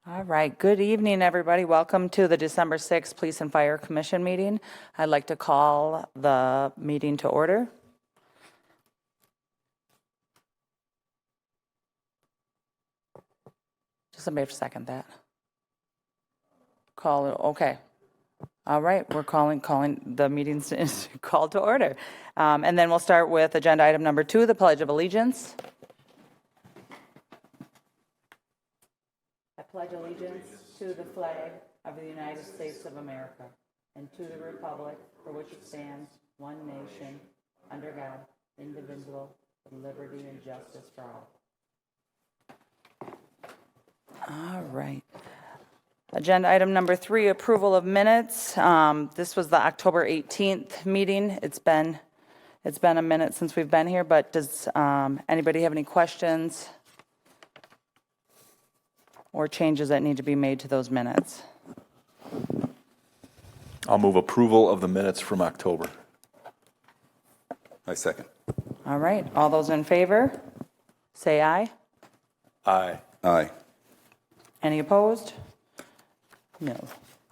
All right, good evening, everybody. Welcome to the December 6th Police and Fire Commission meeting. I'd like to call the meeting to order. Just somebody have to second that. Call it, okay. All right, we're calling the meeting is called to order. And then we'll start with agenda item number 2, the Pledge of Allegiance. I pledge allegiance to the flag of the United States of America and to the republic for which it stands, one nation, under God, indivisible, with liberty and justice for all. All right. Agenda item number 3, approval of minutes. This was the October 18th meeting. It's been a minute since we've been here, but does anybody have any questions or changes that need to be made to those minutes? I'll move approval of the minutes from October. I second. All right, all those in favor, say aye. Aye. Aye. Any opposed? No.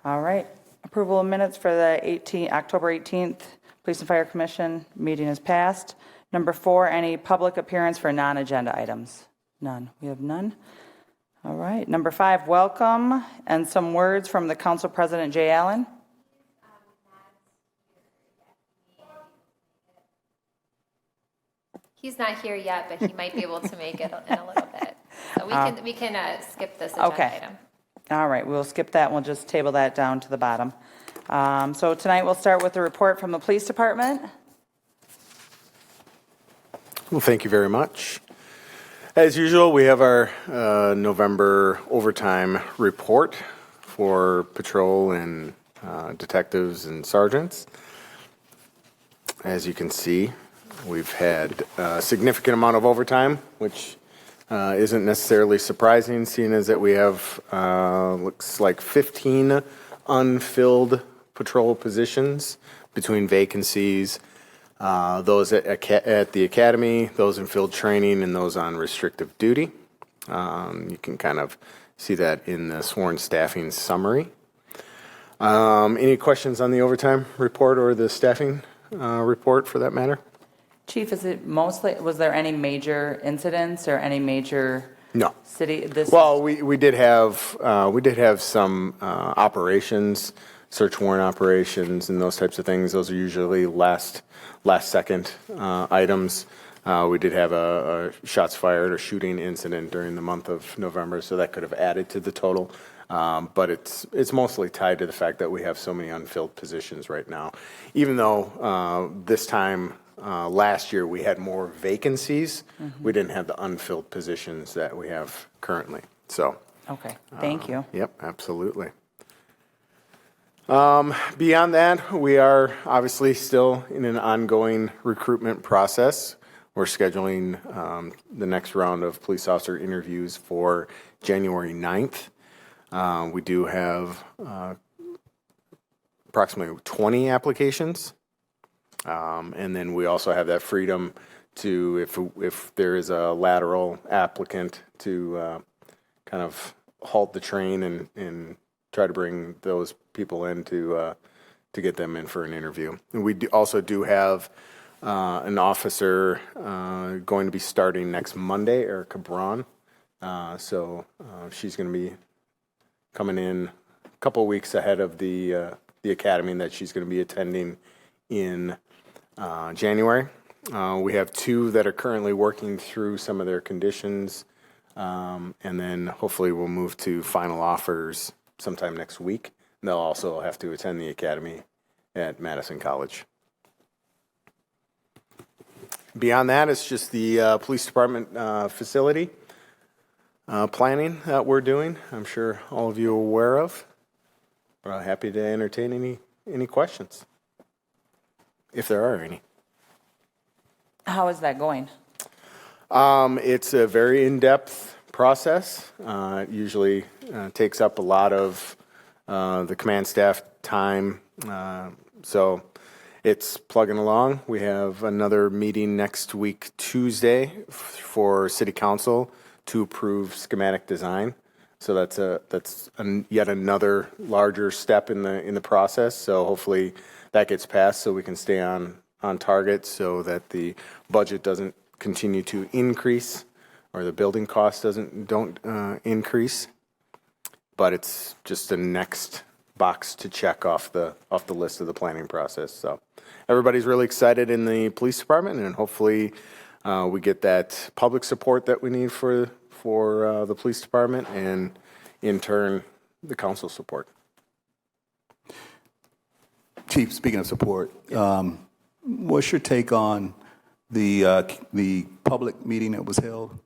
All right, approval of minutes for the October 18th Police and Fire Commission meeting is passed. Number 4, any public appearance for non-agenda items? None. We have none. All right, number 5, welcome and some words from the Council President Jay Allen. He's not here yet, but he might be able to make it in a little bit. So we can skip this agenda item. All right, we'll skip that. We'll just table that down to the bottom. So tonight we'll start with the report from the police department. Well, thank you very much. As usual, we have our November overtime report for patrol and detectives and sergeants. As you can see, we've had a significant amount of overtime, which isn't necessarily surprising, seeing as that we have, looks like 15 unfilled patrol positions between vacancies, those at the academy, those in field training, and those on restrictive duty. You can kind of see that in the sworn staffing summary. Any questions on the overtime report or the staffing report for that matter? Chief, is it mostly, was there any major incidents or any major No. city? Well, we did have some operations, search warrant operations, and those types of things. Those are usually last second items. We did have a shots fired or shooting incident during the month of November, so that could have added to the total. But it's mostly tied to the fact that we have so many unfilled positions right now. Even though this time last year we had more vacancies, we didn't have the unfilled positions that we have currently. So. Okay, thank you. Yep, absolutely. Beyond that, we are obviously still in an ongoing recruitment process. We're scheduling the next round of police officer interviews for January 9th. We do have approximately 20 applications. And then we also have that freedom to, if there is a lateral applicant, to kind of halt the train and try to bring those people in to get them in for an interview. And we also do have an officer going to be starting next Monday, Erica Braun. So she's going to be coming in a couple weeks ahead of the academy that she's going to be attending in January. We have 2 that are currently working through some of their conditions, and then hopefully we'll move to final offers sometime next week. And they'll also have to attend the academy at Madison College. Beyond that, it's just the police department facility planning that we're doing. I'm sure all of you are aware of. We're happy to entertain any questions, if there are any. How is that going? It's a very in-depth process. It usually takes up a lot of the command staff time. So it's plugging along. We have another meeting next week, Tuesday, for City Council to approve schematic design So that's yet another larger step in the process. So hopefully that gets passed so we can stay on target so that the budget doesn't continue to increase or the building costs don't increase. But it's just the next box to check off the list of the planning process. So everybody's really excited in the police department, and hopefully we get that public support that we need for the police department, and in turn, the council support. Chief, speaking of support, what's your take on the public meeting that was held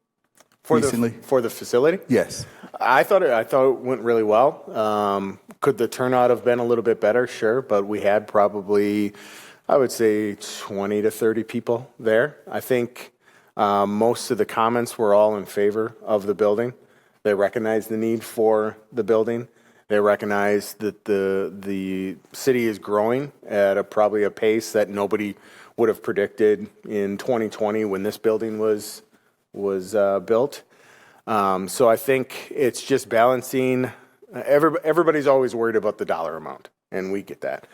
recently? For the facility? Yes. I thought it went really well. Could the turnout have been a little bit better? Sure, but we had probably, I would say, 20 to 30 people there. I think most of the comments were all in favor of the building. They recognized the need for the building. They recognize that the city is growing at probably a pace that nobody would have predicted in 2020 when this building was built. So I think it's just balancing. Everybody's always worried about the dollar amount, and we get that.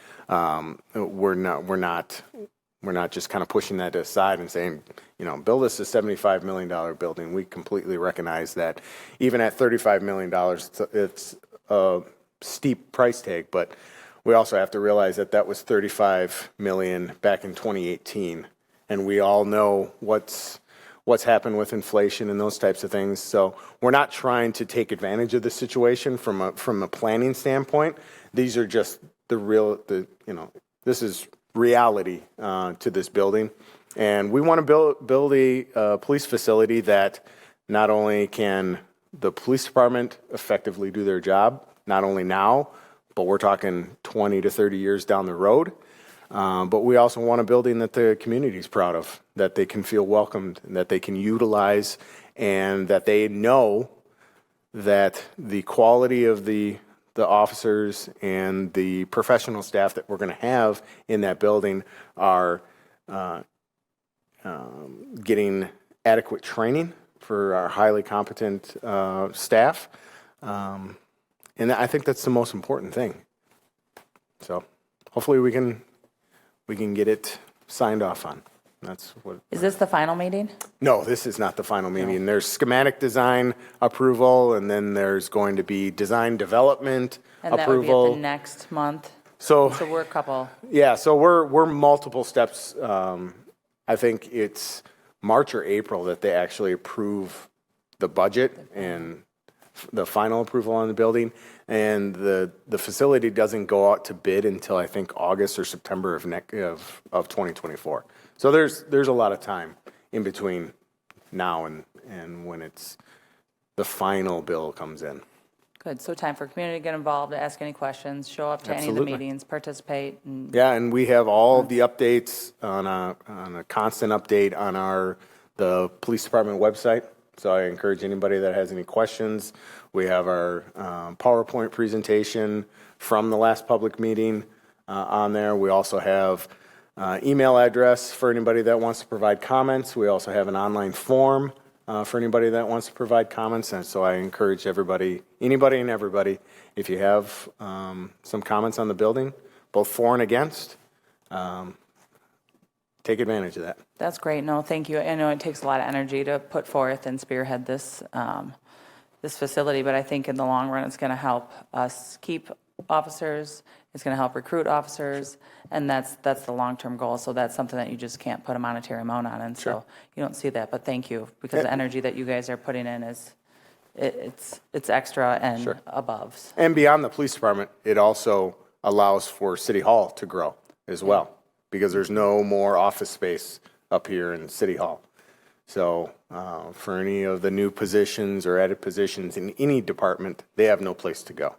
We're not just kind of pushing that aside and saying, build us a $75 million building. We completely recognize that even at $35 million, it's a steep price tag, but we also have to realize that was $35 million back in 2018, and we all know what's happened with inflation and those types of things. So we're not trying to take advantage of the situation from a planning standpoint. These are just this is reality to this building. And we want to build a police facility that not only can the police department effectively do their job, not only now, but we're talking 20 to 30 years down the road. But we also want a building that the community is proud of, that they can feel welcomed, and that they can utilize, and that they know that the quality of the officers and the professional staff that we're going to have in that building are getting adequate training for our highly competent staff. And I think that's the most important thing. So hopefully we can get it signed off on. That's what. Is this the final meeting? No, this is not the final meeting. There's schematic design approval, and then there's going to be design development And that approval. would be at the next month? So we're a couple. yeah, so we're multiple steps. I think it's March or April that they actually approve the budget and the final approval on the building, and the facility doesn't go out to bid until I think August or September of 2024. So there's a lot of time in between now and when it's the final bill comes in. Good, so time for community to get involved, ask any questions, show up to any of the Absolutely. meetings, participate. And Yeah, and we have all of the updates on a constant update on the police department website. So I encourage anybody that has any questions. We have our PowerPoint presentation from the last public meeting on there. We also have email address for anybody that wants to provide comments. We also have an online form for anybody that wants to provide comments. And so I encourage anybody and everybody, if you have some comments on the building, both for and against, take advantage of that. That's great. No, thank you. I know it takes a lot of energy to put forth and spearhead this facility, but I think in the long run, it's going to help us keep officers. It's going to help recruit officers, and that's the long-term goal. So that's something that you just can't put a monetary amount on, and so you don't see that. But thank you, because the energy that you guys are putting in it's extra and above. And beyond the police department, it also allows for City Hall to grow as well, because there's no more office space up here in City Hall. So for any of the new positions or added positions in any department, they have no place to go.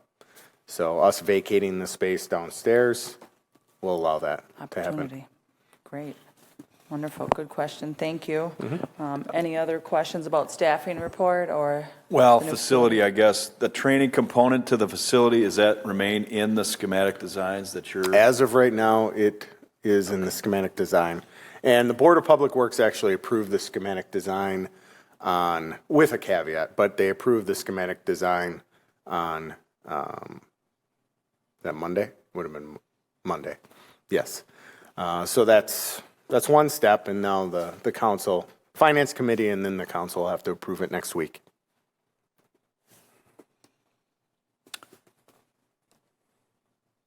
So us vacating the space downstairs will allow that to happen. Opportunity. Great. Wonderful. Good question. Thank you. Any other questions about staffing report or? Well, the new facility, I guess, the training component to the facility, does that remain in the schematic designs that you're? As of right now, it is in the schematic design. And the Board of Public Works actually approved the schematic design with a caveat, but they approved the schematic design on that Monday? Would have been Monday. Yes. So that's one step, and now the council, finance committee, and then the council will have to approve it next week.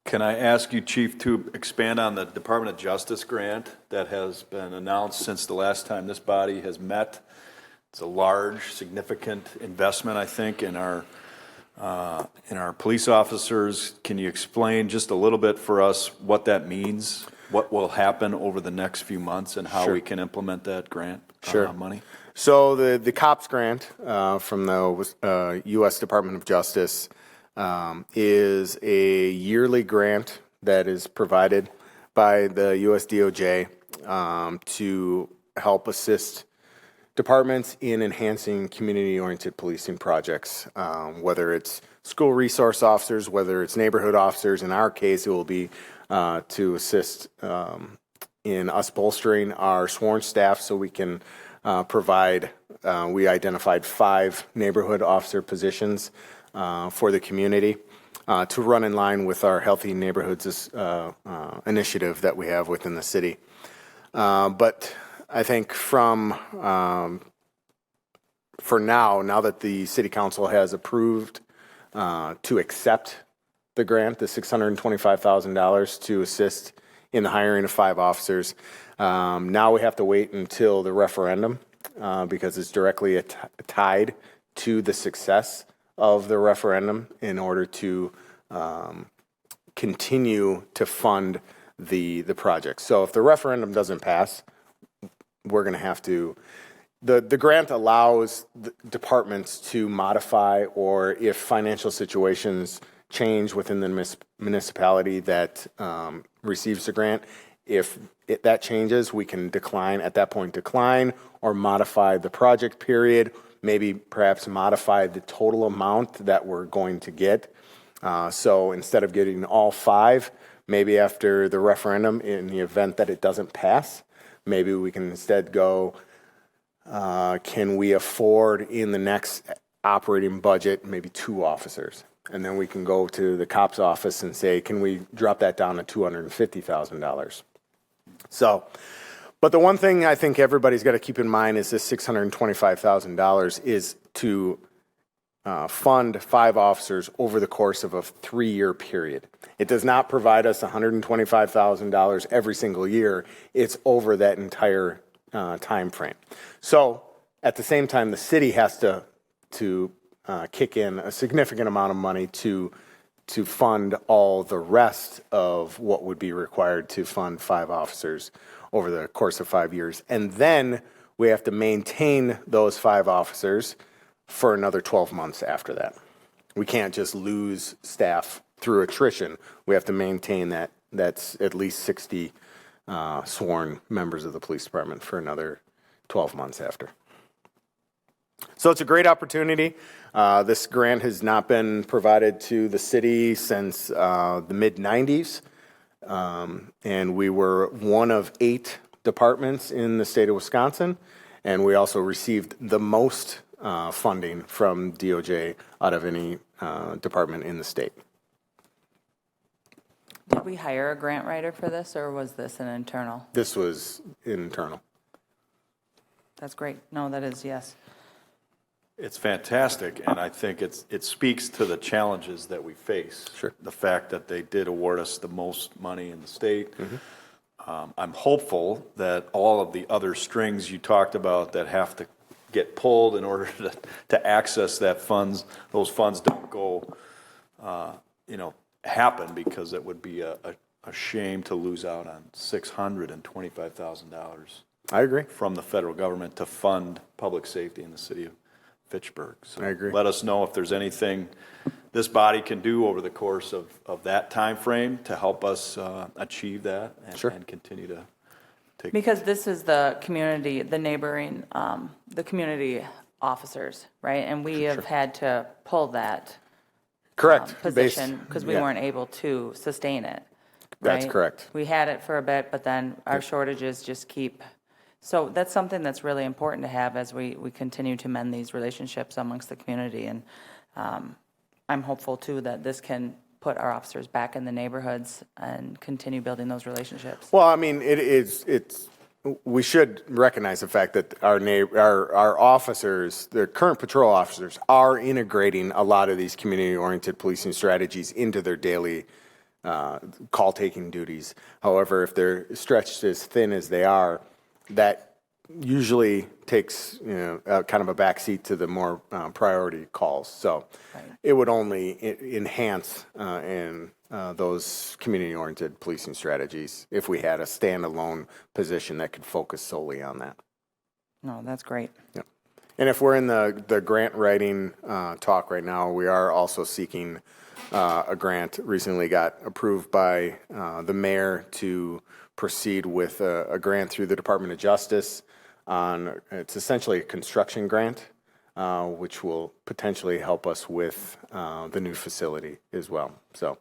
Can I ask you, Chief, to expand on the Department of Justice grant that has been announced since the last time this body has met? It's a large, significant investment, I think, in our police officers. Can you explain just a little bit for us what that means, what will happen over the next few months, and how Sure. we can implement that grant Sure. money? So the COPS grant from the U.S. Department of Justice is a yearly grant that is provided by the U.S. DOJ to help assist departments in enhancing community-oriented policing projects, whether it's school resource officers, whether it's neighborhood officers. In our case, it will be to assist in us bolstering our sworn staff so we can provide, we identified 5 neighborhood officer positions for the community to run in line with our Healthy Neighborhoods initiative that we have within the city. But I think for now that the city council has approved to accept the grant, the $625,000 to assist in the hiring of 5 officers, now we have to wait until the referendum because it's directly tied to the success of the referendum in order to continue to fund the project. So if the referendum doesn't pass, we're going to have to, the grant allows the departments to modify, or if financial situations change within the municipality that receives the grant, if that changes, we can decline or modify the project period, maybe perhaps modify the total amount that we're going to get. So instead of getting all 5, maybe after the referendum, in the event that it doesn't pass, maybe we can instead go, can we afford in the next operating budget maybe 2 officers? And then we can go to the COPS office and say, can we drop that down to $250,000? So, but the one thing I think everybody's got to keep in mind is this $625,000 is to fund 5 officers over the course of a 3-year period. It does not provide us $125,000 every single year. It's over that entire time frame. So at the same time, the city has to kick in a significant amount of money to fund all the rest of what would be required to fund 5 officers over the course of 5 years. And then we have to maintain those 5 officers for another 12 months after that. We can't just lose staff through attrition. We have to maintain that. That's at least 60 sworn members of the police department for another 12 months after. So it's a great opportunity. This grant has not been provided to the city since the mid-90s. And we were one of 8 departments in the state of Wisconsin. And we also received the most funding from DOJ out of any department in the state. Did we hire a grant writer for this, or was this an internal? This was internal. That's great. No, that is, yes. It's fantastic, and I think it speaks to the challenges that we face. Sure. The fact that they did award us the most money in the state. I'm hopeful that all of the other strings you talked about that have to get pulled in order to access those funds don't go, happen, because it would be a shame to lose out on $625,000 I agree. from the federal government to fund public safety in the city of Fitchburg. So I agree. let us know if there's anything this body can do over the course of that time frame to help us achieve that and, Sure. and continue to take. Because this is the community, the neighboring, the community officers, right? And we have had to pull that Correct. position because we yeah. weren't able to sustain it. That's right? correct. We had it for a bit, but then our shortages just keep. So that's something that's really important to have as we continue to mend these relationships amongst the community. And I'm hopeful too that this can put our officers back in the neighborhoods and continue building those relationships. Well, I mean, we should recognize the fact that our officers, the current patrol officers, are integrating a lot of these community-oriented policing strategies into their daily call-taking duties. However, if they're stretched as thin as they are, that usually takes kind of a backseat to the more priority calls. So it would only enhance those community-oriented policing strategies if we had a standalone position that could focus solely on that. No, that's great. Yeah. And if we're in the grant writing talk right now, we are also seeking a grant. Recently got approved by the mayor to proceed with a grant through the Department of Justice on, it's essentially a construction grant, which will potentially help us with the new facility as well. So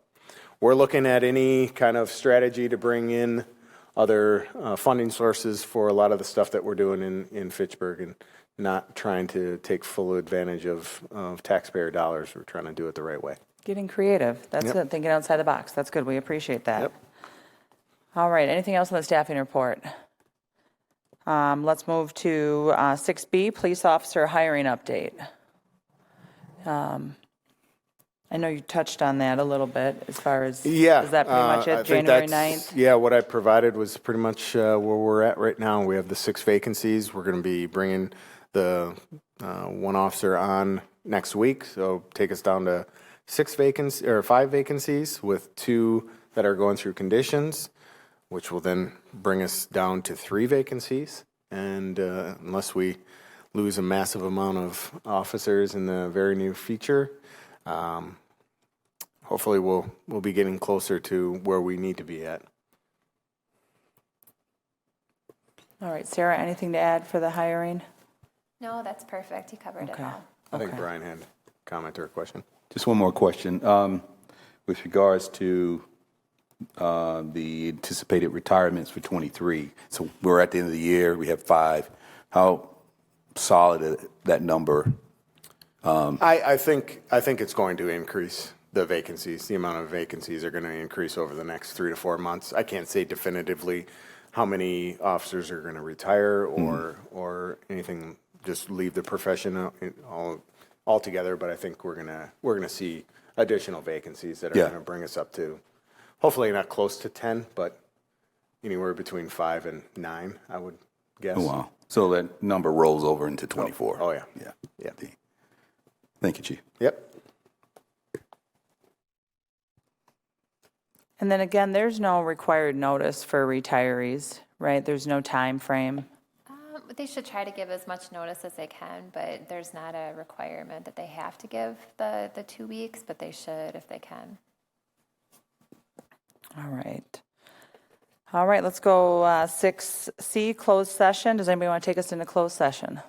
we're looking at any kind of strategy to bring in other funding sources for a lot of the stuff that we're doing in Fitchburg, and not trying to take full advantage of taxpayer dollars. We're trying to do it the right way. Getting creative. That's Yep. it. Thinking outside the box. That's good. We appreciate that. Yep. All right. Anything else on the staffing report? Let's move to 6B, police officer hiring update. I know you touched on that a little bit as far as, Yeah. is that pretty much I it, think January that's- 9th? Yeah, what I provided was pretty much where we're at right now. We have the 6 vacancies. We're going to be bringing the one officer on next week, so take us down to 5 vacancies with 2 that are going through conditions, which will then bring us down to 3 vacancies. And unless we lose a massive amount of officers in the very near future, hopefully we'll be getting closer to where we need to be at. All right, Sarah, anything to add for the hiring? No, that's perfect. You covered it Okay. all. I think Okay. Brian had a comment or a question. Just one more question. With regards to the anticipated retirements for 23, so we're at the end of the year, we have 5. How solid is that number? I think it's going to increase the vacancies. The amount of vacancies are going to increase over the next 3 to 4 months. I can't say definitively how many officers are going to retire or anything, just leave the profession altogether. But I think we're gonna see additional vacancies that are Yeah. going to bring us up to, hopefully not close to 10, but anywhere between 5 and 9, I would guess. Oh, wow. So that number rolls over into 24. Oh, yeah. Yeah. Yeah. Thank you, Chief. Yep. And then again, there's no required notice for retirees, right? There's no time frame. They should try to give as much notice as they can, but there's not a requirement that they have to give the 2 weeks, but they should if they can. All right. All right, let's go 6C, closed session. Does anybody want to take us into closed session?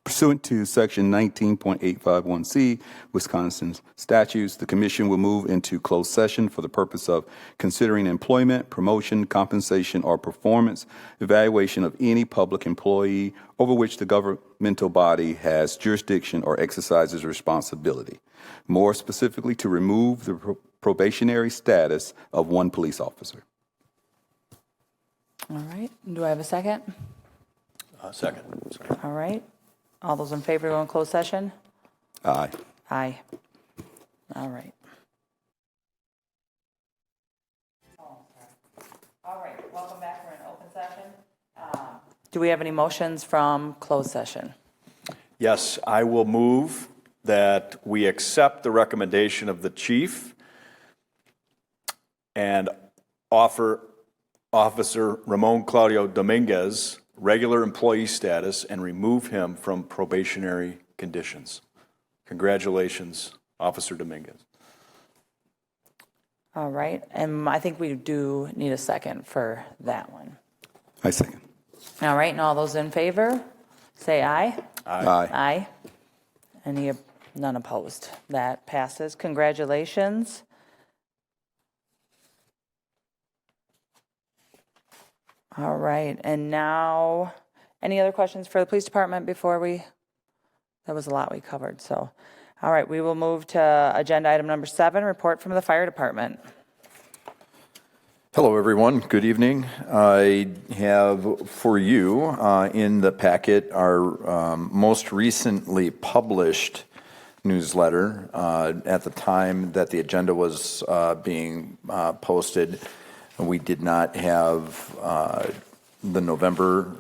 Pursuant to Section 19.851C, Wisconsin statutes, the Commission will move into closed session for the purpose of considering employment, promotion, compensation, or performance evaluation of any public employee over which the governmental body has jurisdiction or exercises responsibility. More specifically, to remove the probationary status of one police officer. All right, do I have a second? Second. Sorry. All right. All those in favor go in closed session? Aye. Aye. All right. All right, welcome back. We're in open session. Do we have any motions from closed session? Yes, I will move that we accept the recommendation of the chief and offer Officer Ramon Claudio Dominguez regular employee status and remove him from probationary conditions. Congratulations, Officer Dominguez. All right, and I think we do need a second for that one. I second. All right, and all those in favor, say aye. Aye. Aye. None opposed. That passes. Congratulations. All right, and now, any other questions for the police department before that was a lot we covered, so. All right, we will move to agenda item number 7, report from the fire department. Hello, everyone. Good evening. I have for you in the packet our most recently published newsletter. At the time that the agenda was being posted, we did not have the November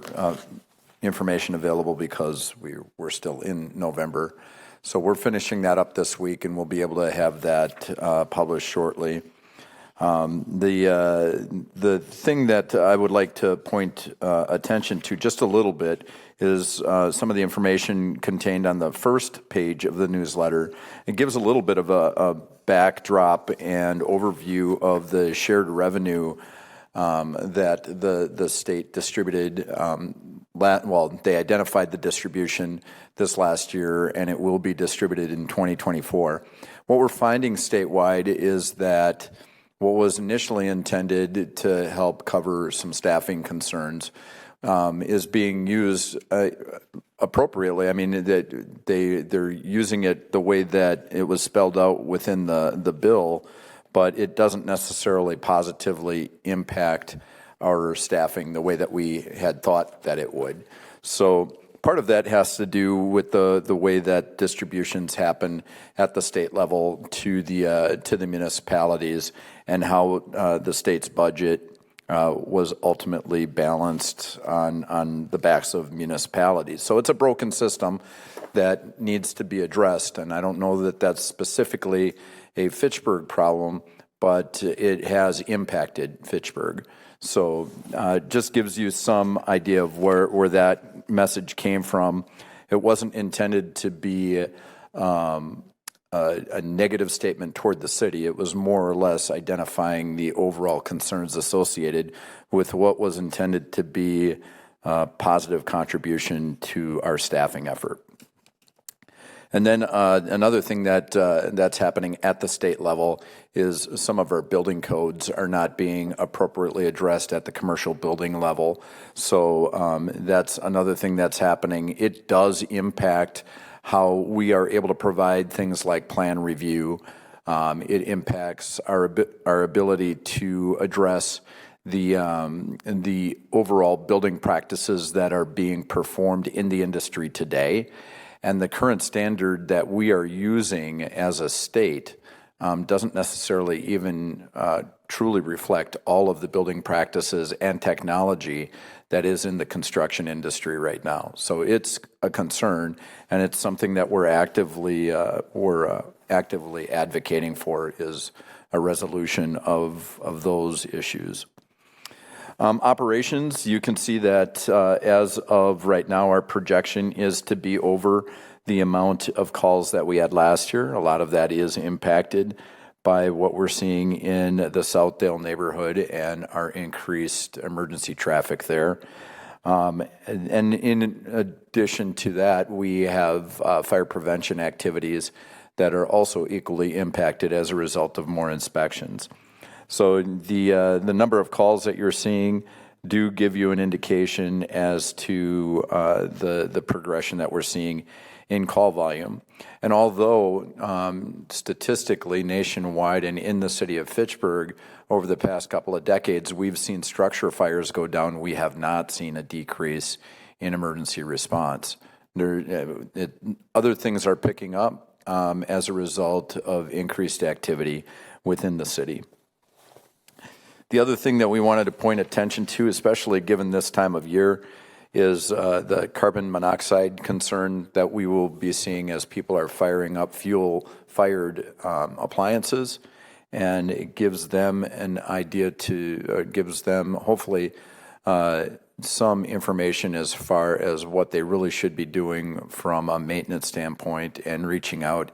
information available because we were still in November. So we're finishing that up this week, and we'll be able to have that published shortly. The thing that I would like to point attention to just a little bit is some of the information contained on the first page of the newsletter. It gives a little bit of a backdrop and overview of the shared revenue that the state distributed. Well, they identified the distribution this last year, and it will be distributed in 2024. What we're finding statewide is that what was initially intended to help cover some staffing concerns is being used appropriately. I mean, they're using it the way that it was spelled out within the bill, but it doesn't necessarily positively impact our staffing the way that we had thought that it would. So part of that has to do with the way that distributions happen at the state level to the municipalities, and how the state's budget was ultimately balanced on the backs of municipalities. So it's a broken system that needs to be addressed, and I don't know that that's specifically a Fitchburg problem, but it has impacted Fitchburg. So just gives you some idea of where that message came from. It wasn't intended to be a negative statement toward the city. It was more or less identifying the overall concerns associated with what was intended to be a positive contribution to our staffing effort. And then another thing that's happening at the state level is some of our building codes are not being appropriately addressed at the commercial building level. So that's another thing that's happening. It does impact how we are able to provide things like plan review. It impacts our ability to address the overall building practices that are being performed in the industry today. And the current standard that we are using as a state doesn't necessarily even truly reflect all of the building practices and technology that is in the construction industry right now. So it's a concern, and it's something that we're actively advocating for, is a resolution of those issues. Operations, you can see that as of right now, our projection is to be over the amount of calls that we had last year. A lot of that is impacted by what we're seeing in the Southdale neighborhood and our increased emergency traffic there. And in addition to that, we have fire prevention activities that are also equally impacted as a result of more inspections. So the number of calls that you're seeing do give you an indication as to the progression that we're seeing in call volume. And although statistically nationwide and in the city of Fitchburg over the past couple of decades we've seen structure fires go down, we have not seen a decrease in emergency response. Other things are picking up as a result of increased activity within the city. The other thing that we wanted to point attention to, especially given this time of year, is the carbon monoxide concern that we will be seeing as people are firing up fuel-fired appliances. And it gives them an idea gives them hopefully some information as far as what they really should be doing from a maintenance standpoint, and reaching out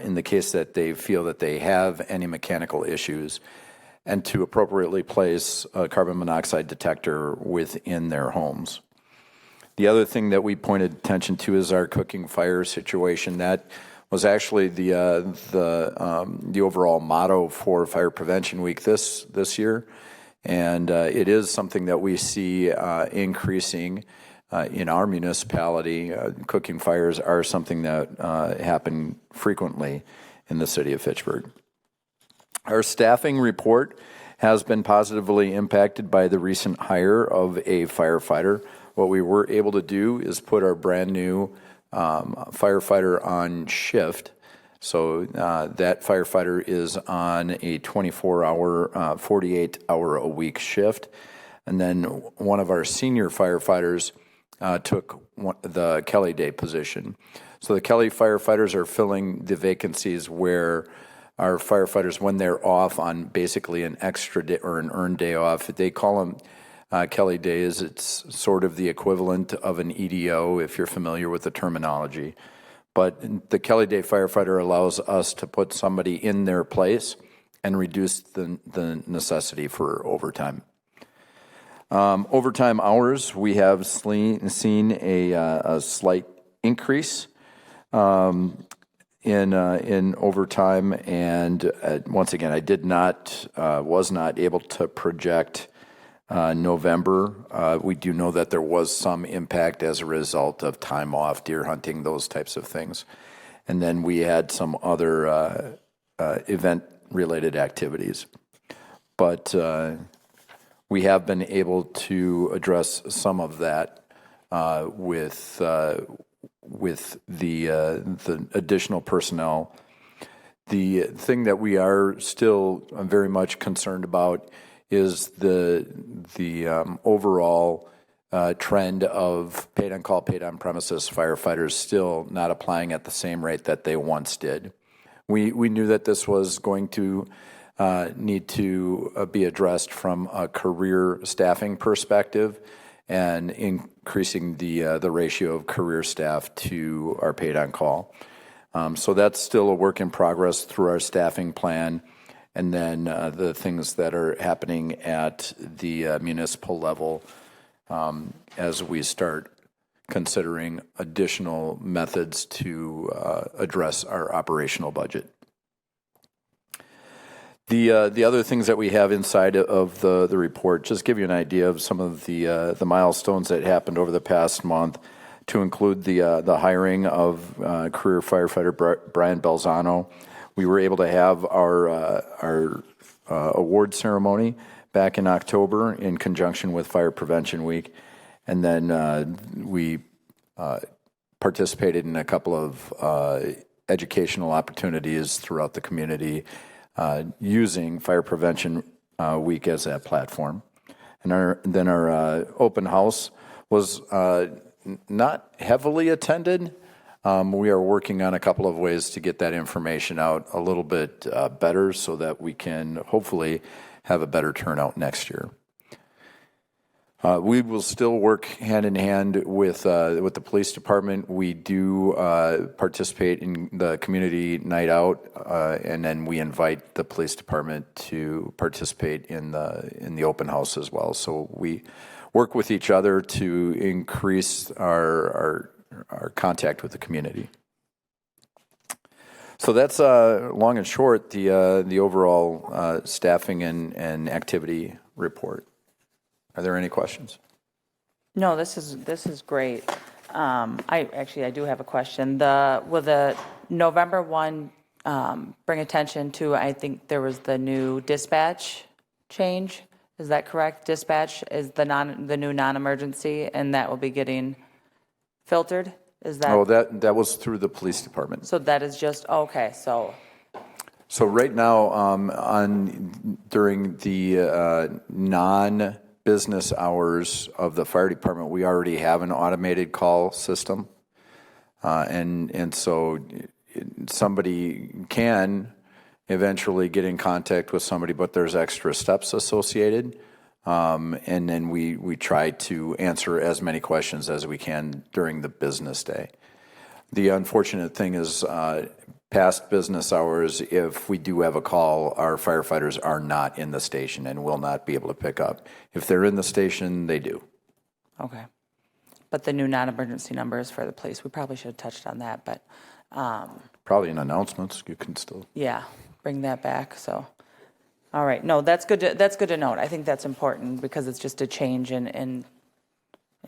in the case that they feel that they have any mechanical issues, and to appropriately place a carbon monoxide detector within their homes. The other thing that we pointed attention to is our cooking fire situation. That was actually the overall motto for Fire Prevention Week this year. And it is something that we see increasing in our municipality. Cooking fires are something that happen frequently in the city of Fitchburg. Our staffing report has been positively impacted by the recent hire of a firefighter. What we were able to do is put our brand new firefighter on shift. So that firefighter is on a 24-hour, 48-hour-a-week shift. And then one of our senior firefighters took the Kelly Day position. So the Kelly firefighters are filling the vacancies where our firefighters, when they're off on basically an extra day or an earned day off, they call them Kelly Days. It's sort of the equivalent of an EDO if you're familiar with the terminology. But the Kelly Day firefighter allows us to put somebody in their place and reduce the necessity for overtime. Overtime hours, we have seen a slight increase in overtime, and once again, I was not able to project November. We do know that there was some impact as a result of time off, deer hunting, those types of things, and then we had some other event-related activities, but we have been able to address some of that with the additional personnel. The thing that we are still very much concerned about is the overall trend of paid on call, paid on premises firefighters still not applying at the same rate that they once did. We knew that this was going to need to be addressed from a career staffing perspective and increasing the ratio of career staff to our paid on call. So that's still a work in progress through our staffing plan, and then the things that are happening at the municipal level as we start considering additional methods to address our operational budget. The other things that we have inside of the report, just give you an idea of some of the milestones that happened over the past month, to include the hiring of career firefighter Brian Belzano. We were able to have our award ceremony back in October in conjunction with Fire Prevention Week, and then we participated in a couple of educational opportunities throughout the community using Fire Prevention Week as that platform. And then our open house was not heavily attended. We are working on a couple of ways to get that information out a little bit better so that we can hopefully have a better turnout next year. We will still work hand in hand with the police department. We do participate in the community night out, and then we invite the police department to participate in the open house as well. So we work with each other to increase our contact with the community. So that's long and short the overall staffing and activity report. Are there any questions? No, this is great. I do have a question. Will the November 1 bring attention to, I think there was the new dispatch change? Is that correct? Dispatch is the new non-emergency, and that will be getting filtered? Is that? Oh, that was through the police department. So that is just, okay, so. So right now, during the non-business hours of the fire department, we already have an automated call system, and so somebody can eventually get in contact with somebody, but there's extra steps associated, and then we try to answer as many questions as we can during the business day. The unfortunate thing is, past business hours, if we do have a call, our firefighters are not in the station and will not be able to pick up. If they're in the station, they do. Okay. But the new non-emergency numbers for the police, we probably should have touched on that, but. Probably in announcements, you can still. Yeah, bring that back, so. All right, no, that's good to note. I think that's important because it's just a change in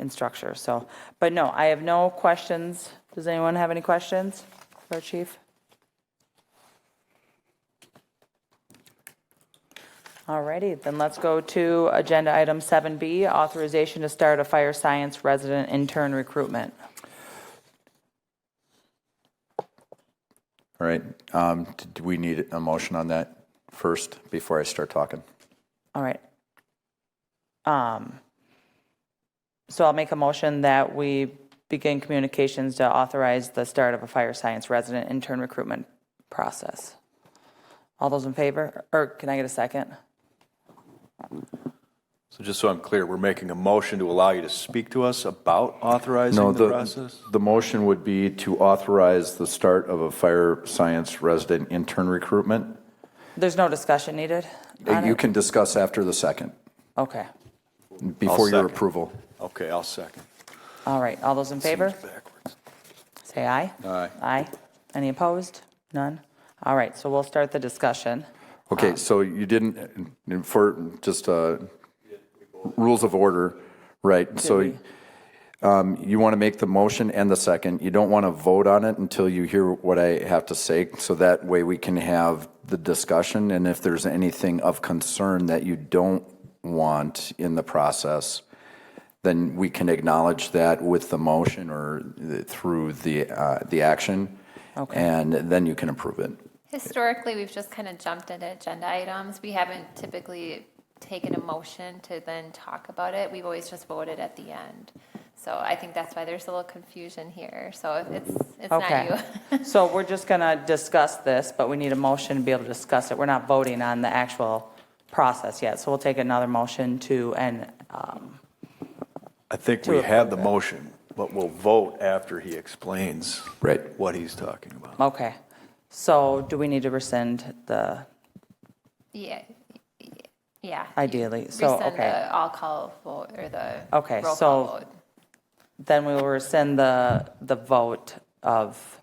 structure, so. But no, I have no questions. Does anyone have any questions for our chief? All righty, then let's go to agenda item 7B, authorization to start a fire science resident intern recruitment. All right, do we need a motion on that first before I start talking? All right. So I'll make a motion that we begin communications to authorize the start of a fire science resident intern recruitment process. All those in favor? Or can I get a second? So just so I'm clear, we're making a motion to allow you to speak to us about authorizing the process? The motion would be to authorize the start of a fire science resident intern recruitment. There's no discussion needed on You it? can discuss after the second, Okay. before your second. approval. Okay, I'll second. All right. All those in favor? Backwards. Say aye. Aye. Aye. Any opposed? None? All right, so we'll start the discussion. Okay, so you didn't, for just rules of order, right? So you want to make the motion and the second. You don't want to vote on it until you hear what I have to say, so that way we can have the discussion, and if there's anything of concern that you don't want in the process, then we can acknowledge that with the motion or through the action, and then you can approve it. Historically, we've just kind of jumped into agenda items. We haven't typically taken a motion to then talk about it. We've always just voted at the end. So I think that's why there's a little confusion here. So if it's not Okay. you. So we're just going to discuss this, but we need a motion to be able to discuss it. We're not voting on the actual process yet, so we'll take another motion to, and I think we have the motion, but we'll vote after he explains Right. what he's talking about. okay. So do we need to rescind the, Yeah. Yeah. Ideally, so, Rescind okay. the all call vote or the Okay, roll so- call vote. then we will rescind the vote of,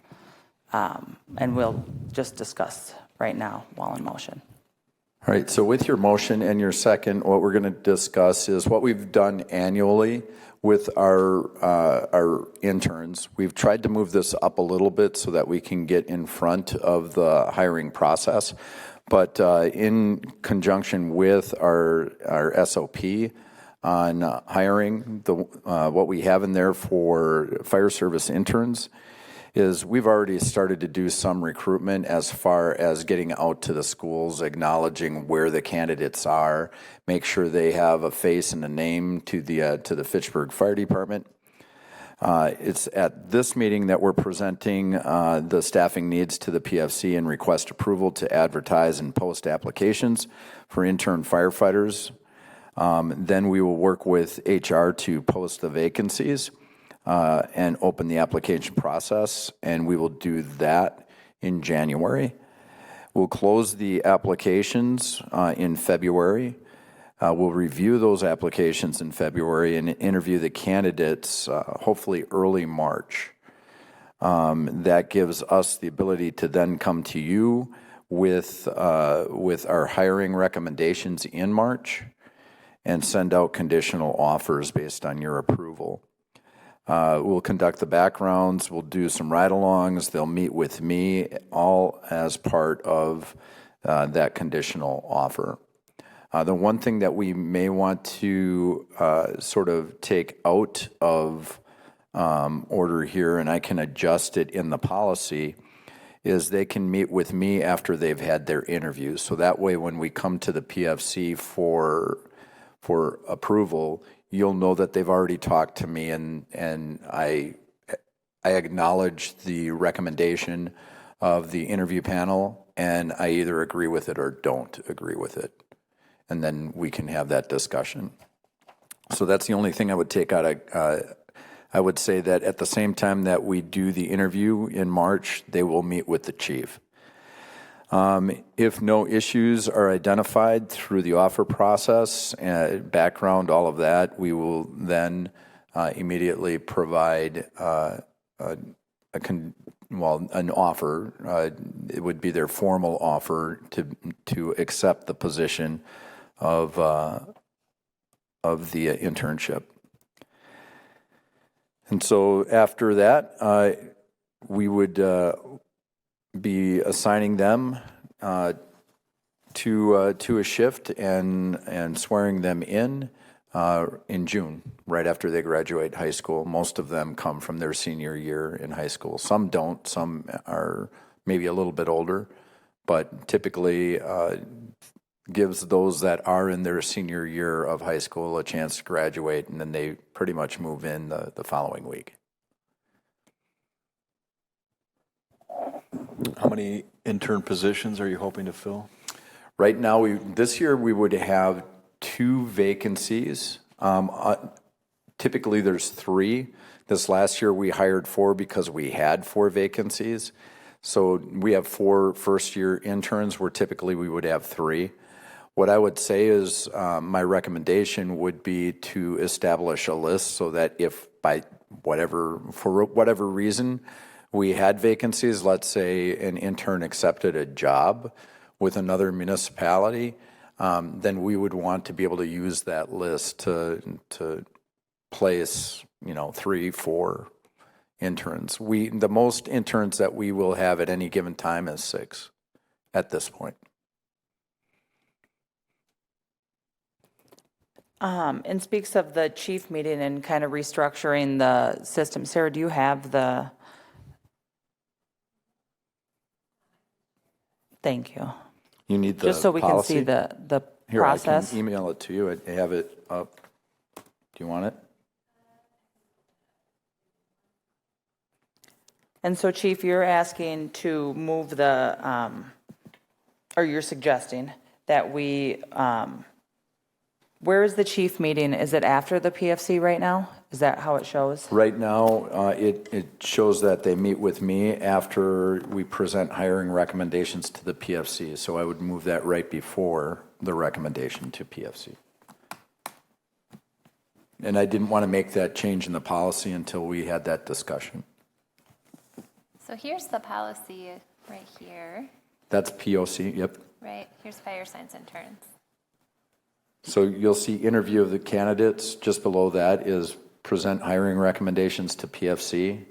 and we'll just discuss right now while in motion. All right, so with your motion and your second, what we're going to discuss is what we've done annually with our interns. We've tried to move this up a little bit so that we can get in front of the hiring process. But in conjunction with our SOP on hiring, what we have in there for fire service interns is we've already started to do some recruitment as far as getting out to the schools, acknowledging where the candidates are, make sure they have a face and a name to the Fitchburg Fire Department. It's at this meeting that we're presenting the staffing needs to the PFC and request approval to advertise and post applications for intern firefighters. Then we will work with HR to post the vacancies and open the application process, and we will do that in January. We'll close the applications in February. We'll review those applications in February and interview the candidates hopefully early March. That gives us the ability to then come to you with our hiring recommendations in March and send out conditional offers based on your approval. We'll conduct the backgrounds, we'll do some ride-alongs, they'll meet with me, all as part of that conditional offer. The one thing that we may want to sort of take out of order here, and I can adjust it in the policy, is they can meet with me after they've had their interview. So that way when we come to the PFC for approval, you'll know that they've already talked to me, and I acknowledge the recommendation of the interview panel, and I either agree with it or don't agree with it. And then we can have that discussion. So that's the only thing I would take out. I would say that at the same time that we do the interview in March, they will meet with the chief. If no issues are identified through the offer process, background, all of that, we will then immediately provide an offer. It would be their formal offer to accept the position of the internship. And so after that, we would be assigning them to a shift and swearing them in June, right after they graduate high school. Most of them come from their senior year in high school. Some don't. Some are maybe a little bit older, but typically gives those that are in their senior year of high school a chance to graduate, and then they pretty much move in the following week. How many intern positions are you hoping to fill? Right now, this year we would have 2 vacancies. Typically, there's 3. This last year we hired 4 because we had 4 vacancies. So we have 4 first-year interns, where typically we would have 3. What I would say is my recommendation would be to establish a list so that if for whatever reason we had vacancies, let's say an intern accepted a job with another municipality, then we would want to be able to use that list to place, 3, 4 interns. The most interns that we will have at any given time is 6 at this point. And speaks of the chief meeting and kind of restructuring the system. Sarah, do you have the? Thank you. You need the just so we policy? can see the Here, process. I can email it to you. I have it up. Do you want it? And so, Chief, you're asking to move or you're suggesting that we, where is the chief meeting? Is it after the PFC right now? Is that how it shows? Right now, it shows that they meet with me after we present hiring recommendations to the PFC. So I would move that right before the recommendation to PFC. And I didn't want to make that change in the policy until we had that discussion. So here's the policy right here, That's POC, yep. right? Here's fire science interns. So you'll see interview of the candidates. Just below that is present hiring recommendations to PFC.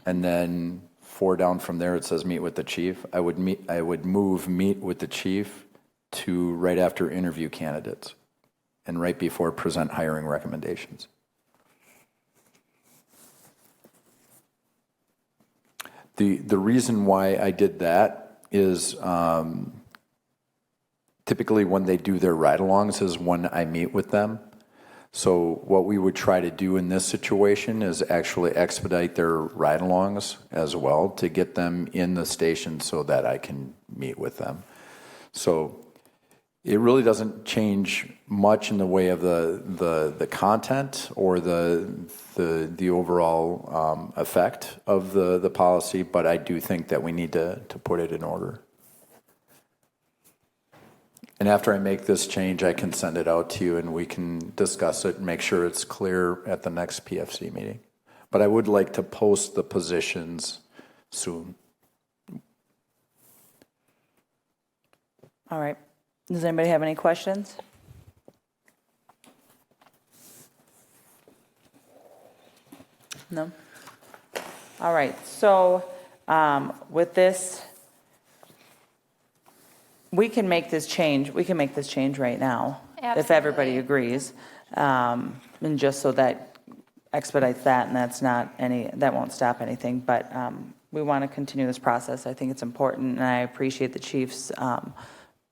And then 4 down from there, it says meet with the chief. I would move meet with the chief to right after interview candidates and right before present hiring recommendations. The reason why I did that is typically when they do their ride-alongs is when I meet with them. So what we would try to do in this situation is actually expedite their ride-alongs as well to get them in the station so that I can meet with them. So it really doesn't change much in the way of the content or the overall effect of the policy, but I do think that we need to put it in order. And after I make this change, I can send it out to you and we can discuss it and make sure it's clear at the next PFC meeting. But I would like to post the positions soon. All right. Does anybody have any questions? No? All right. So with this, we can make this change. We can make this change right now if everybody Absolutely. agrees. And just so that expedites that, and that won't stop anything. But we want to continue this process. I think it's important, and I appreciate the chief's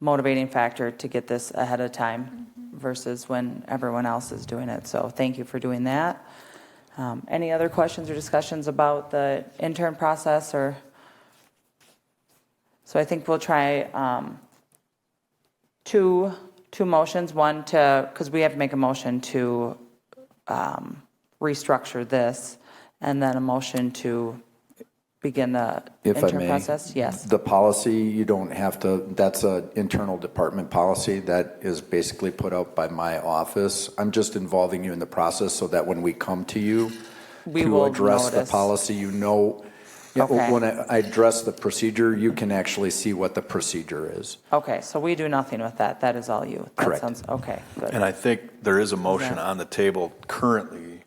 motivating factor to get this ahead of time versus when everyone else is doing it. So thank you for doing that. Any other questions or discussions about the intern process? So I think we'll try two motions. One because we have to make a motion to restructure this, and then a motion to begin the If I intern may, process. Yes. the policy, you don't have to, that's an internal department policy that is basically put out by my office. I'm just involving you in the process so that when we come to you We to will address the notice. policy, you know Yeah, Okay. when I address the procedure, you can actually see what the procedure is. Okay, so we do nothing with that. That is all you. That Correct. sounds, okay, good. And I think there is a motion that- on the table currently,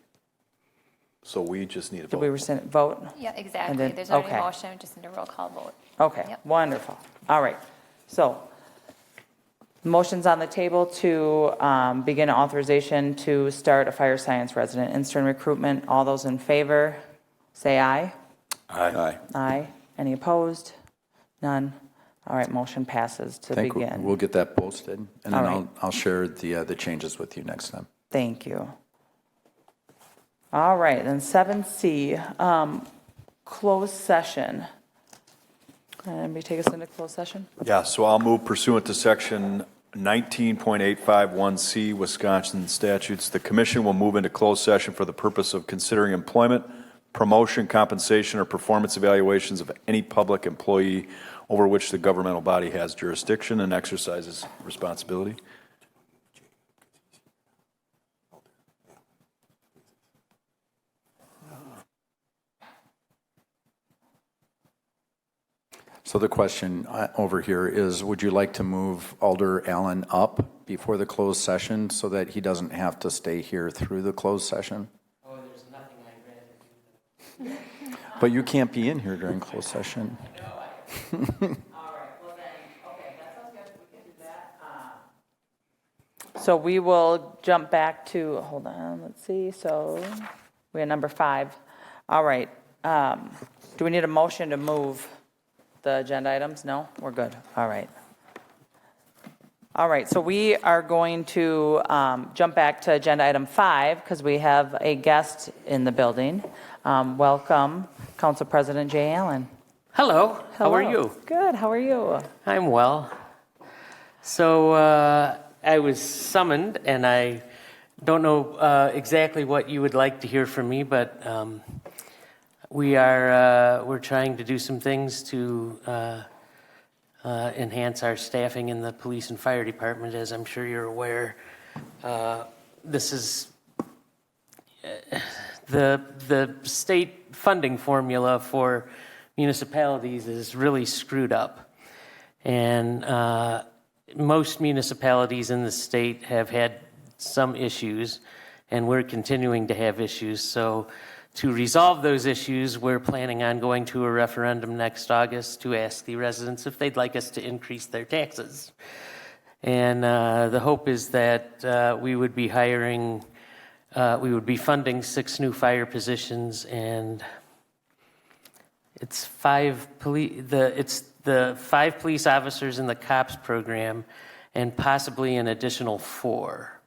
so we just need a Did we vote. rescind, vote? Yeah, exactly. then- There's already okay. a motion, just need a roll call vote. Okay, Yep. wonderful. All right. So, motion's on the table to begin authorization to start a fire science resident intern recruitment. All those in favor, say aye. Aye. Aye. Any opposed? None. All right, motion passes to I think begin. we'll get that posted, and then All right. I'll share the changes with you next time. Thank you. All right, then 7C, closed session. Anybody take us into closed session? Yeah, so I'll move pursuant to section 19.851C Wisconsin statutes. The commission will move into closed session for the purpose of considering employment, promotion, compensation, or performance evaluations of any public employee over which the governmental body has jurisdiction and exercises responsibility. So the question over here is, would you like to move Alder Allen up before the closed session so that he doesn't have to stay here through the closed session? Oh, there's nothing I'd rather do. But you can't be in here during closed session. All right, well then, okay, that sounds good, we can do that. So we will jump back to, hold on, let's see, so we have number 5. All right, do we need a motion to move the agenda items? No, we're good, all right. All right, so we are going to jump back to agenda item 5 because we have a guest in the building. Welcome, Council President Jay Allen. Hello, how are Hello. you? Good, how are you? I'm well. So I was summoned, and I don't know exactly what you would like to hear from me, but we're trying to do some things to enhance our staffing in the police and fire department, as I'm sure you're aware. This is the state funding formula for municipalities is really screwed up. And most municipalities in the state have had some issues, and we're continuing to have issues. So to resolve those issues, we're planning on going to a referendum next August to ask the residents if they'd like us to increase their taxes. And the hope is that we would be funding 6 new fire positions, and it's the 5 police officers in the COPS program and possibly an additional 4.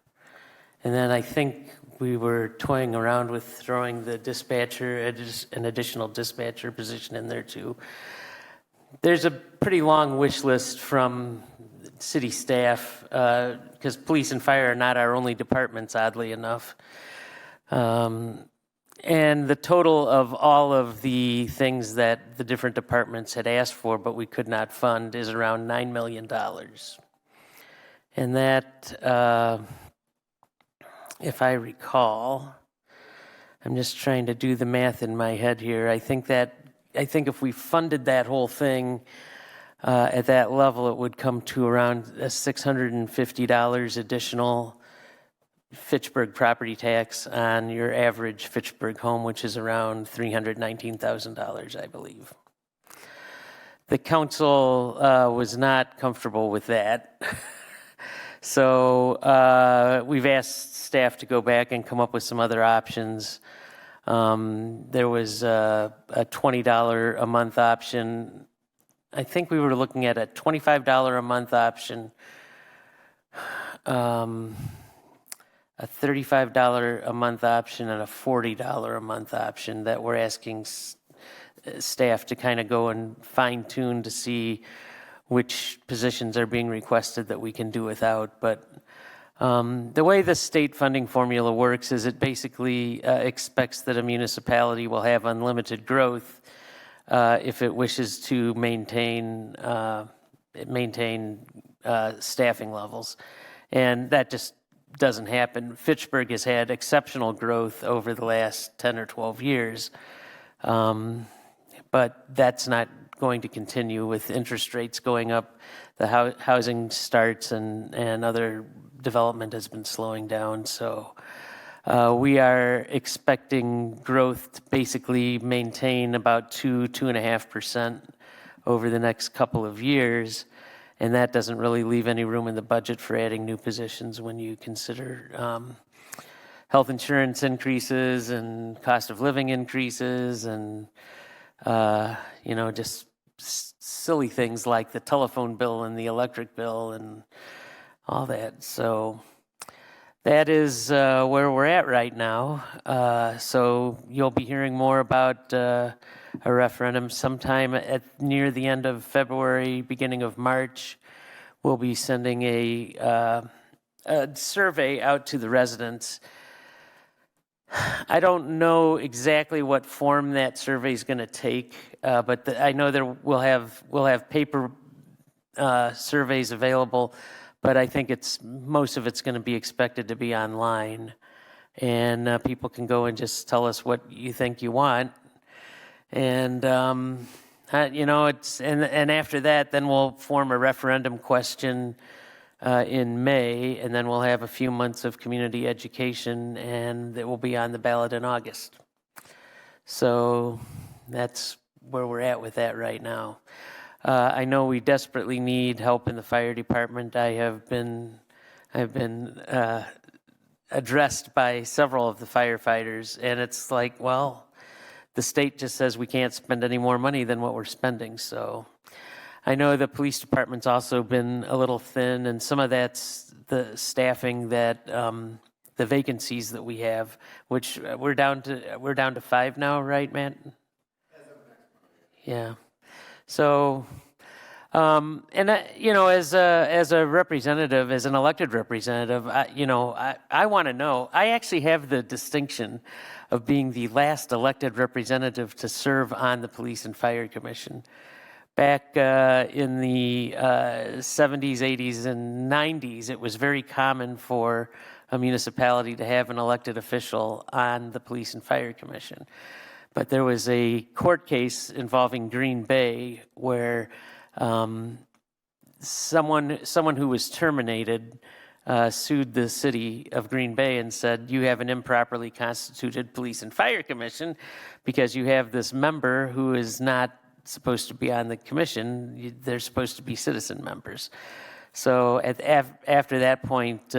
And then I think we were toying around with throwing the dispatcher, an additional dispatcher position in there too. There's a pretty long wish list from city staff, because police and fire are not our only departments, oddly enough. And the total of all of the things that the different departments had asked for but we could not fund is around $9 million. And that, if I recall, I'm just trying to do the math in my head here. I think if we funded that whole thing at that level, it would come to around $650 additional Fitchburg property tax on your average Fitchburg home, which is around $319,000, I believe. The council was not comfortable with that. So we've asked staff to go back and come up with some other options. There was a $20 a month option. I think we were looking at a $25 a month option, a $35 a month option, and a $40 a month option that we're asking staff to kind of go and fine tune to see which positions are being requested that we can do without. But the way the state funding formula works is it basically expects that a municipality will have unlimited growth if it wishes to maintain staffing levels. And that just doesn't happen. Fitchburg has had exceptional growth over the last 10 or 12 years. but that's not going to continue with interest rates going up. The housing starts and other development has been slowing down. So we are expecting growth to basically maintain about 2.5% over the next couple of years. And that doesn't really leave any room in the budget for adding new positions when you consider health insurance increases and cost of living increases and, just silly things like the telephone bill and the electric bill and all that. So that is where we're at right now. So you'll be hearing more about a referendum sometime near the end of February, beginning of March. We'll be sending a survey out to the residents. I don't know exactly what form that survey is going to take, but I know we'll have paper surveys available, but I think most of it's going to be expected to be online, and people can go and just tell us what you think you want, and and after that, then we'll form a referendum question in May, and then we'll have a few months of community education, and it will be on the ballot in August. So that's where we're at with that right now. I know we desperately need help in the fire department. I've been addressed by several of the firefighters, and it's like, well, the state just says we can't spend any more money than what we're spending, so. I know the police department's also been a little thin, and some of that's the staffing that the vacancies that we have, which we're down to 5 now, right, Matt? Yeah. So, as a representative, as an elected representative, I want to know. I actually have the distinction of being the last elected representative to serve on the Police and Fire Commission. Back in the 70s, 80s, and 90s, it was very common for a municipality to have an elected official on the Police and Fire Commission. But there was a court case involving Green Bay where someone who was terminated sued the city of Green Bay and said, you have an improperly constituted Police and Fire Commission because you have this member who is not supposed to be on the commission. They're supposed to be citizen members. So after that point,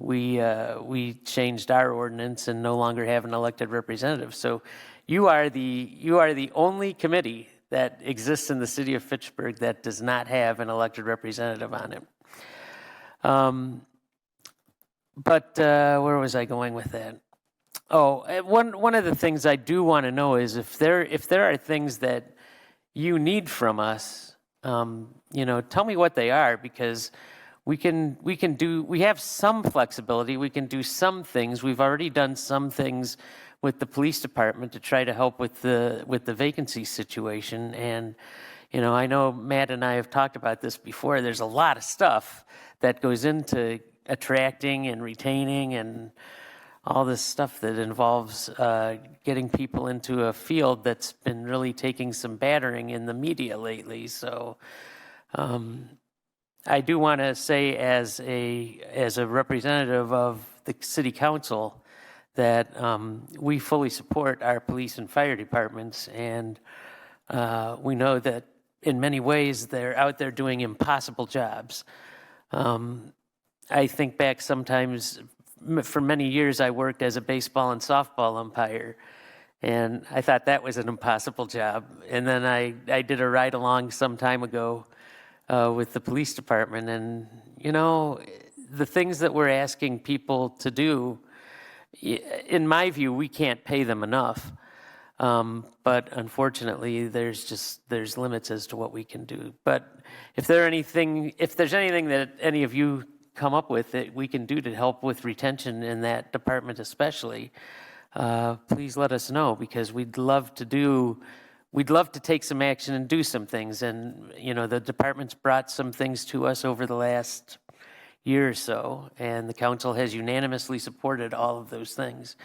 we changed our ordinance and no longer have an elected representative. So you are the only committee that exists in the city of Fitchburg that does not have an elected representative on it. But where was I going with that? Oh, one of the things I do want to know is if there are things that you need from us, tell me what they are, because we have some flexibility. We can do some things. We've already done some things with the police department to try to help with the vacancy situation. And, I know Matt and I have talked about this before. There's a lot of stuff that goes into attracting and retaining and all this stuff that involves getting people into a field that's been really taking some battering in the media lately. So I do want to say as a representative of the city council that we fully support our police and fire departments, and we know that in many ways they're out there doing impossible jobs. I think back sometimes, for many years I worked as a baseball and softball umpire, and I thought that was an impossible job. And then I did a ride along some time ago with the police department, and the things that we're asking people to do, in my view, we can't pay them enough. But unfortunately, there's limits as to what we can do. But if there's anything that any of you come up with that we can do to help with retention in that department especially, please let us know, because we'd love to take some action and do some things. And, the department's brought some things to us over the last year or so, and the council has unanimously supported all of those things.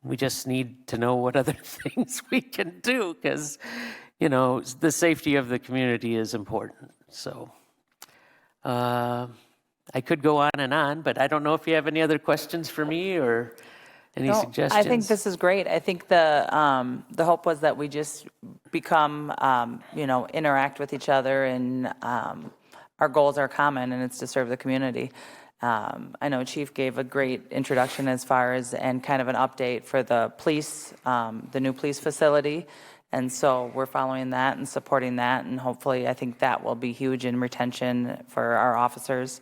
we just need to know what other things we can do because, you know, the safety of the community is important. So I could go on, but I don't know if you have any other questions for me or any No, suggestions. I think this is great. I think the hope was that we just become, interact with each other, and our goals are common, and it's to serve the community. I know Chief gave a great introduction as far as, and kind of an update for the police, the new police facility. And so we're following that and supporting that, and hopefully I think that will be huge in retention for our officers.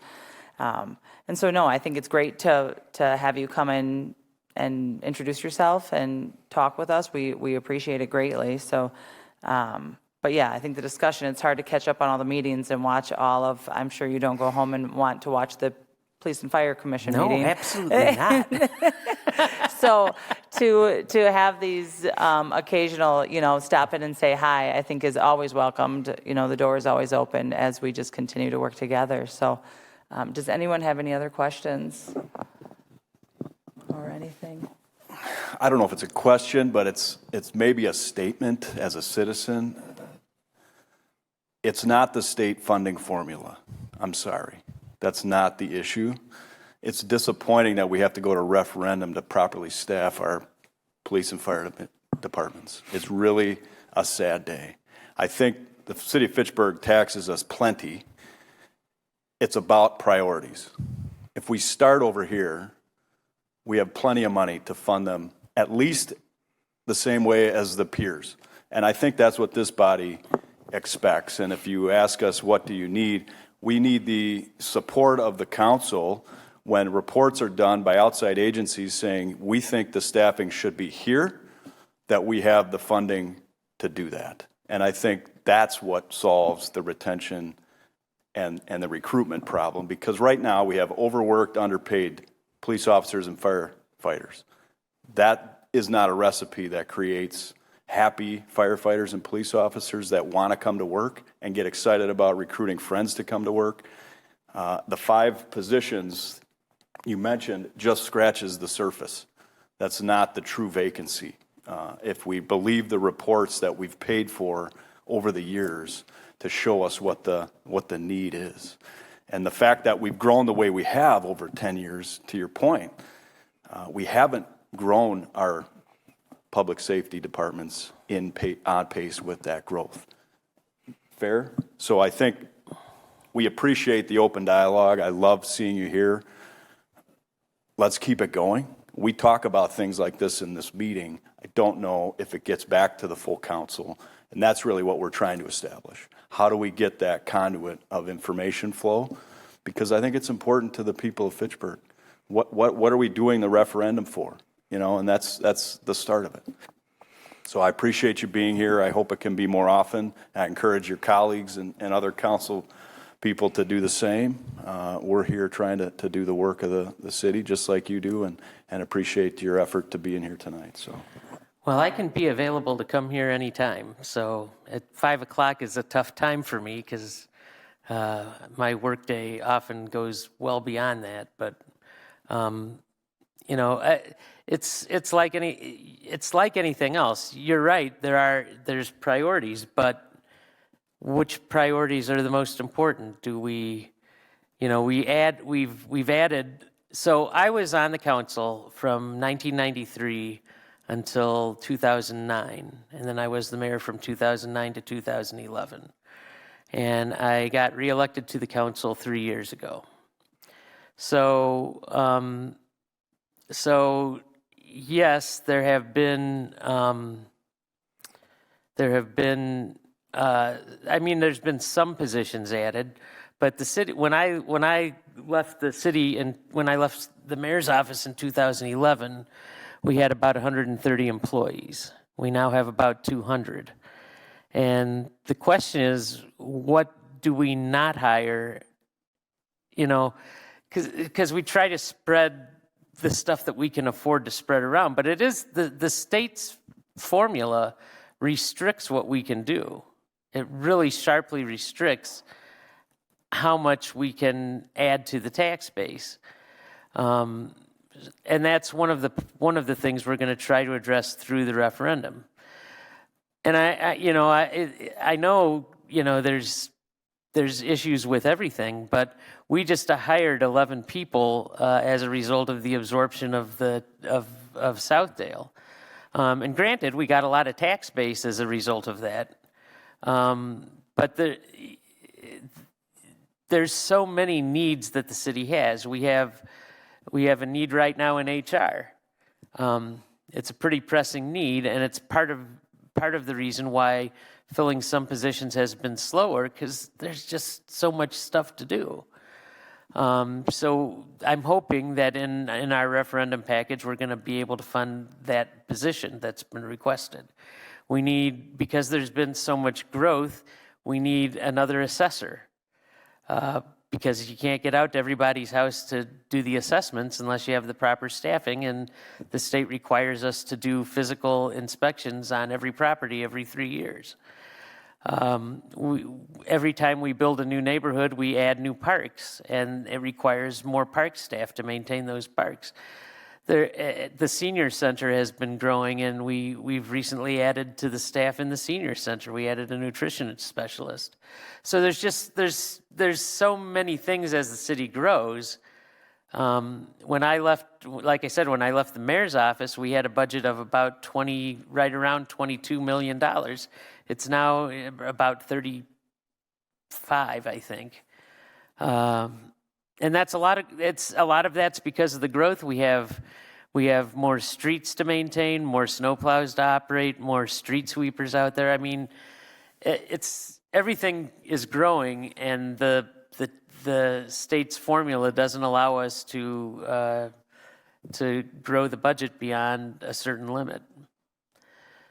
And so, no, I think it's great to have you come in and introduce yourself and talk with us. We appreciate it greatly. So, but yeah, I think the discussion, it's hard to catch up on all the meetings and watch all of, I'm sure you don't go home and want to watch the Police and Fire Commission No, meeting. absolutely not. So to have these occasional, stop in and say hi, I think is always welcomed. The door is always open as we just continue to work together. So does anyone have any other questions or anything? I don't know if it's a question, but it's maybe a statement as a citizen. It's not the state funding formula. I'm sorry. That's not the issue. It's disappointing that we have to go to referendum to properly staff our police and fire departments. It's really a sad day. I think the city of Fitchburg taxes us plenty. It's about priorities. If we start over here, we have plenty of money to fund them at least the same way as the peers. And I think that's what this body expects. And if you ask us, what do you need? We need the support of the council when reports are done by outside agencies saying, we think the staffing should be here, that we have the funding to do that. And I think that's what solves the retention and the recruitment problem, because right now we have overworked, underpaid police officers and firefighters. That is not a recipe that creates happy firefighters and police officers that want to come to work and get excited about recruiting friends to come to work. The 5 positions you mentioned just scratches the surface. That's not the true vacancy. If we believe the reports that we've paid for over the years to show us what the need is. And the fact that we've grown the way we have over 10 years, to your point, we haven't grown our public safety departments on pace with that growth. Fair? So I think we appreciate the open dialogue. I love seeing you here. Let's keep it going. We talk about things like this in this meeting. I don't know if it gets back to the full council, and that's really what we're trying to establish. How do we get that conduit of information flow? Because I think it's important to the people of Fitchburg. What are we doing the referendum for? And that's the start of it. So I appreciate you being here. I hope it can be more often. I encourage your colleagues and other council people to do the same. We're here trying to do the work of the city just like you do, and appreciate your effort to be in here tonight. So. Well, I can be available to come here anytime. So at 5 o'clock is a tough time for me because my workday often goes well beyond that. But it's like anything else. You're right. There's priorities, but which priorities are the most important? Do we've added. So I was on the council from 1993 until 2009, and then I was the mayor from 2009 to 2011. And I got reelected to the council 3 years ago. So yes, there's been some positions added, but the city, when I left the city and when I left the mayor's office in 2011, we had about 130 employees. We now have about 200. And the question is, what do we not hire? Because we try to spread the stuff that we can afford to spread around, but it is the state's formula restricts what we can do. It really sharply restricts how much we can add to the tax base. And that's one of the things we're going to try to address through the referendum. And I know, there's issues with everything, but we just hired 11 people as a result of the absorption of Southdale. And granted, we got a lot of tax base as a result of that. But there's so many needs that the city has. We have a need right now in HR. It's a pretty pressing need, and it's part of the reason why filling some positions has been slower, because there's just so much stuff to do. So I'm hoping that in our referendum package, we're going to be able to fund that position that's been requested. Because there's been so much growth, we need another assessor. Because you can't get out to everybody's house to do the assessments unless you have the proper staffing, and the state requires us to do physical inspections on every property every 3 years. Every time we build a new neighborhood, we add new parks, and it requires more park staff to maintain those parks. The senior center has been growing, and we've recently added to the staff in the senior center. We added a nutrition specialist. So there's so many things as the city grows. When I left, like I said, when I left the mayor's office, we had a budget of about right around $22 million. It's now about 35, I think. And that's a lot of that's because of the growth. We have more streets to maintain, more snowplows to operate, more street sweepers out there. I mean, everything is growing, and the state's formula doesn't allow us to grow the budget beyond a certain limit.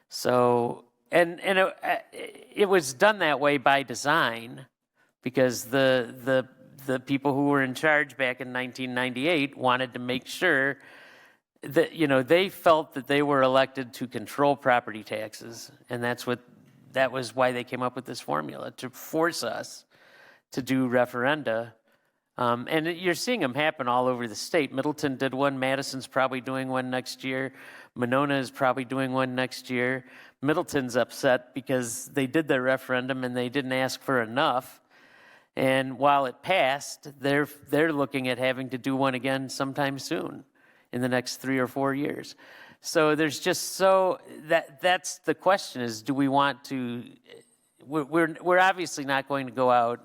So, and it was done that way by design, because the people who were in charge back in 1998 wanted to make sure that, they felt that they were elected to control property taxes, and that was why they came up with this formula, to force us to do referenda. And you're seeing them happen all over the state. Middleton did one. Madison's probably doing one next year. Monona is probably doing one next year. Middleton's upset because they did their referendum and they didn't ask for enough. And while it passed, they're looking at having to do one again sometime soon, in the next 3 or 4 years. So there's just that's the question: is do we want to? We're obviously not going to go out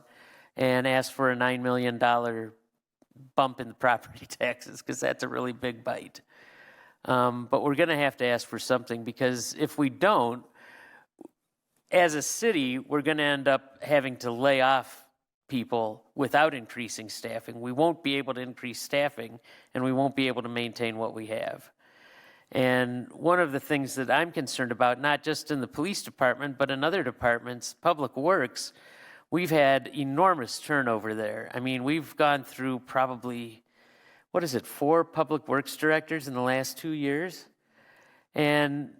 and ask for a $9 million bump in the property taxes, because that's a really big bite. But we're going to have to ask for something, because if we don't, as a city, we're going to end up having to lay off people without increasing staffing. We won't be able to increase staffing, and we won't be able to maintain what we have. And one of the things that I'm concerned about, not just in the police department, but in other departments, Public Works, we've had enormous turnover there. I mean, we've gone through probably, 4 Public Works directors in the last 2 years? And,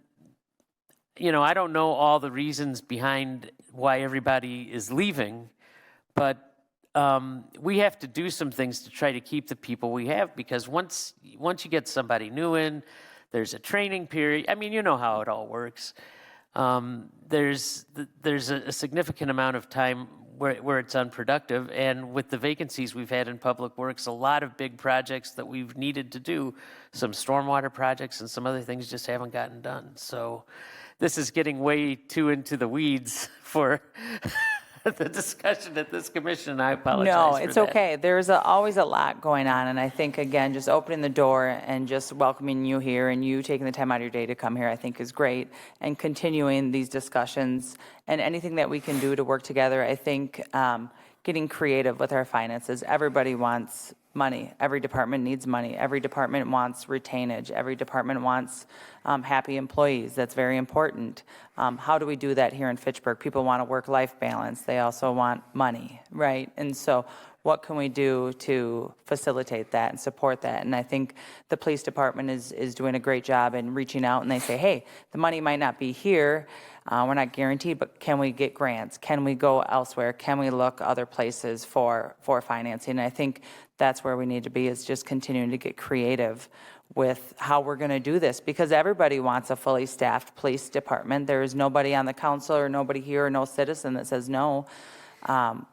I don't know all the reasons behind why everybody is leaving, but we have to do some things to try to keep the people we have, because once you get somebody new in, there's a training period. I mean, you know how it all works. There's a significant amount of time where it's unproductive, and with the vacancies we've had in Public Works, a lot of big projects that we've needed to do, some stormwater projects and some other things, just haven't gotten done. So this is getting way too into the weeds for the discussion at this commission. I apologize. No, for it's that. okay. There's always a lot going on, and I think, again, just opening the door and just welcoming you here and you taking the time out of your day to come here, I think is great, and continuing these discussions and anything that we can do to work together. I think getting creative with our finances. Everybody wants money. Every department needs money. Every department wants retainage. Every department wants happy employees. That's very important. How do we do that here in Fitchburg? People want a work-life balance. They also want money, right? And so what can we do to facilitate that and support that? And I think the police department is doing a great job in reaching out, and they say, hey, the money might not be here. We're not guaranteed, but can we get grants? Can we go elsewhere? Can we look other places for financing? And I think that's where we need to be, is just continuing to get creative with how we're going to do this, because everybody wants a fully staffed police department. There is nobody on the council or nobody here or no citizen that says no.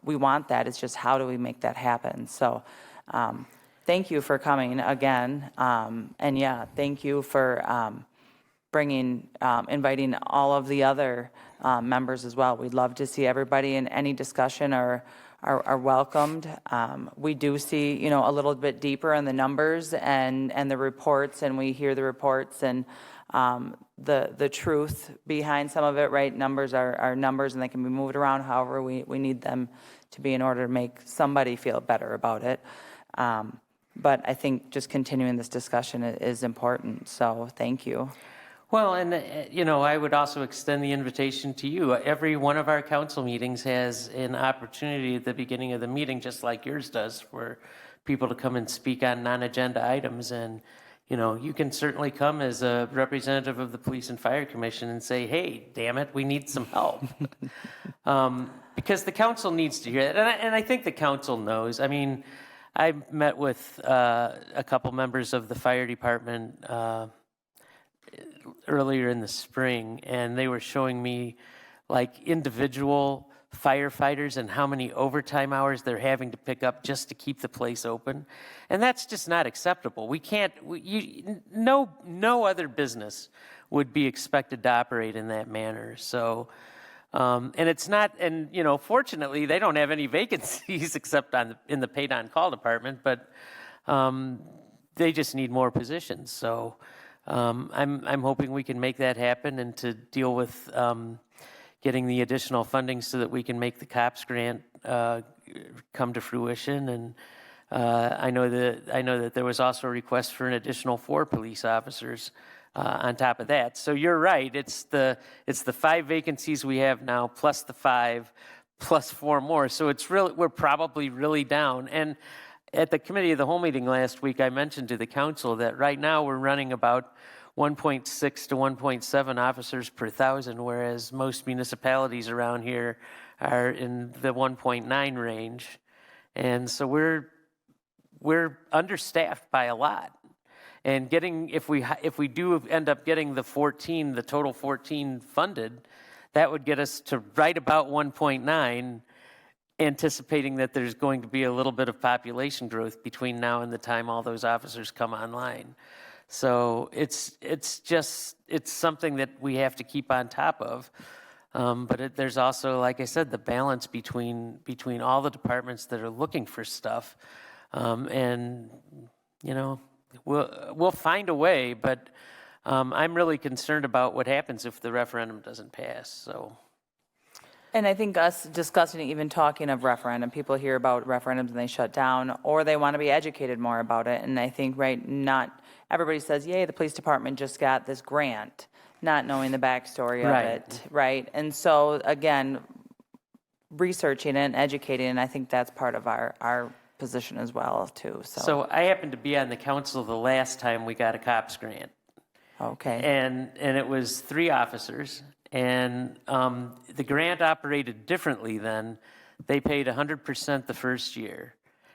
We want that. It's just how do we make that happen? So thank you for coming again. And yeah, thank you for inviting all of the other members as well. We'd love to see everybody, in any discussion are welcomed. We do see, a little bit deeper in the numbers and the reports, and we hear the reports and the truth behind some of it, right? Numbers are numbers, and they can be moved around however we need them to be in order to make somebody feel better about it. But I think just continuing this discussion is important, so thank you. Well, and, I would also extend the invitation to you. Every one of our council meetings has an opportunity at the beginning of the meeting, just like yours does, for people to come and speak on non-agenda items. And, you can certainly come as a representative of the Police and Fire Commission and say, hey, damn it, we need some help. Because the council needs to hear that. And I think the council knows. I mean, I met with a couple members of the fire department earlier in the spring, and they were showing me like individual firefighters and how many overtime hours they're having to pick up just to keep the place open. And that's just not acceptable. We can't, no other business would be expected to operate in that manner. So, and it's not, and fortunately they don't have any vacancies except in the paid on call department, but they just need more positions. So I'm hoping we can make that happen, and to deal with getting the additional funding so that we can make the COPS grant come to fruition. And I know that there was also a request for an additional 4 police officers on top of that. So you're right. It's the 5 vacancies we have now plus the 5 plus 4 more. So we're probably really down. And at the committee of the whole meeting last week, I mentioned to the council that right now we're running about 1.6 to 1.7 officers per thousand, whereas most municipalities around here are in the 1.9 range. And so we're understaffed by a lot. And if we do end up getting the total 14 funded, that would get us to right about 1.9, anticipating that there's going to be a little bit of population growth between now and the time all those officers come online. So it's something that we have to keep on top of. But there's also, like I said, the balance between all the departments that are looking for stuff. And, we'll find a way, but I'm really concerned about what happens if the referendum doesn't pass. So. And I think us discussing, even talking of referendum, people hear about referendums and they shut down, or they want to be educated more about it. And I think, not everybody says, yay, the police department just got this grant, not knowing the backstory of it, right? And so, again, researching and educating, and I think that's part of our position as well, too. So I happened to be on the council the last time we got a COPS grant. Okay. And it was 3 officers. And the grant operated differently then. They paid 100% the first year,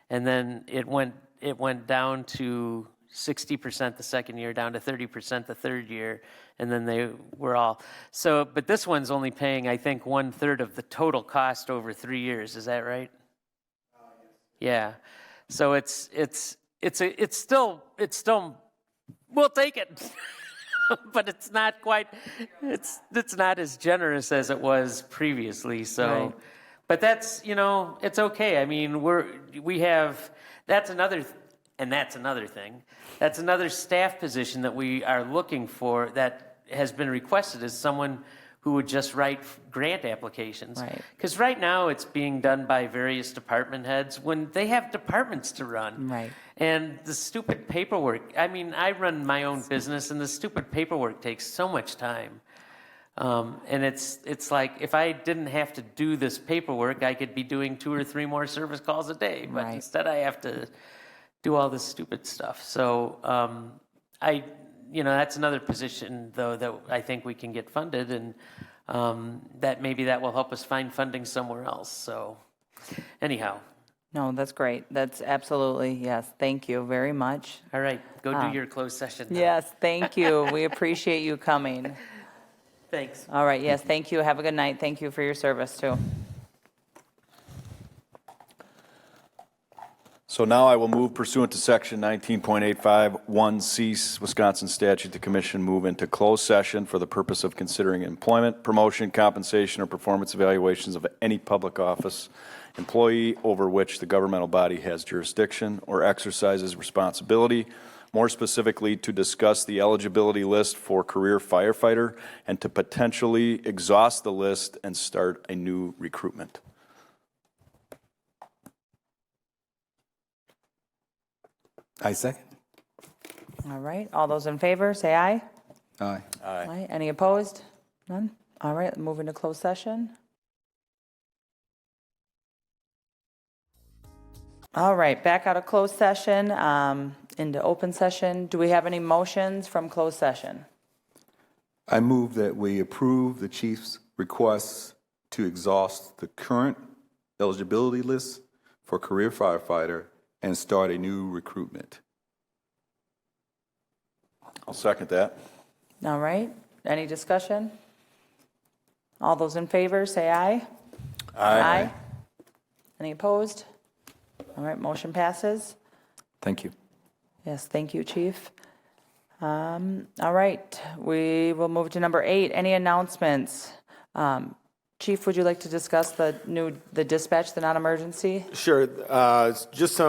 and then it went down to 60% the second year, down to 30% the third year, and then they were all. So, but this one's only paying, I think, 1/3 of the total cost over 3 years. Is that right? Yeah. So it's still we'll take it. But it's not quite, it's not as generous as it was previously. So, Right. But that's, it's okay. I mean, that's another thing. That's another staff position that we are looking for that has been requested, is someone who would just write grant applications. Right. Because right now it's being done by various department heads when they have departments to run. Right. And the stupid paperwork, I mean, I run my own business, and the stupid paperwork takes so much time. And it's like, if I didn't have to do this paperwork, I could be doing 2 or 3 more service calls a day. But Right. instead I have to do all this stupid stuff. So that's another position, though, that I think we can get funded, and that will help us find funding somewhere else. So anyhow, No, that's great. That's absolutely, yes. Thank you very much. All right, go do your closed session now. Yes, thank you. We appreciate you coming. Thanks. All right, yes, thank you. Have a good night. Thank you for your service, too. So now I will move pursuant to Section 19.851C Wisconsin statute, the commission move into closed session for the purpose of considering employment, promotion, compensation, or performance evaluations of any public office, employee over which the governmental body has jurisdiction or exercises responsibility, more specifically to discuss the eligibility list for career firefighter and to potentially exhaust the list and start a new recruitment. I second. All right, all those in favor, say aye. Aye. Aye. Any opposed? None? All right, move into closed session. All right, back out of closed session, into open session. Do we have any motions from closed session? I move that we approve the chief's request to exhaust the current eligibility list for career firefighter and start a new recruitment. I'll second that. All right, any discussion? All those in favor, say aye. Aye. Any opposed? All right, motion passes. Thank you. Yes, thank you, Chief. All right, we will move to number 8. Any announcements? Chief, would you like to discuss the dispatch, the non-emergency? Sure. It's just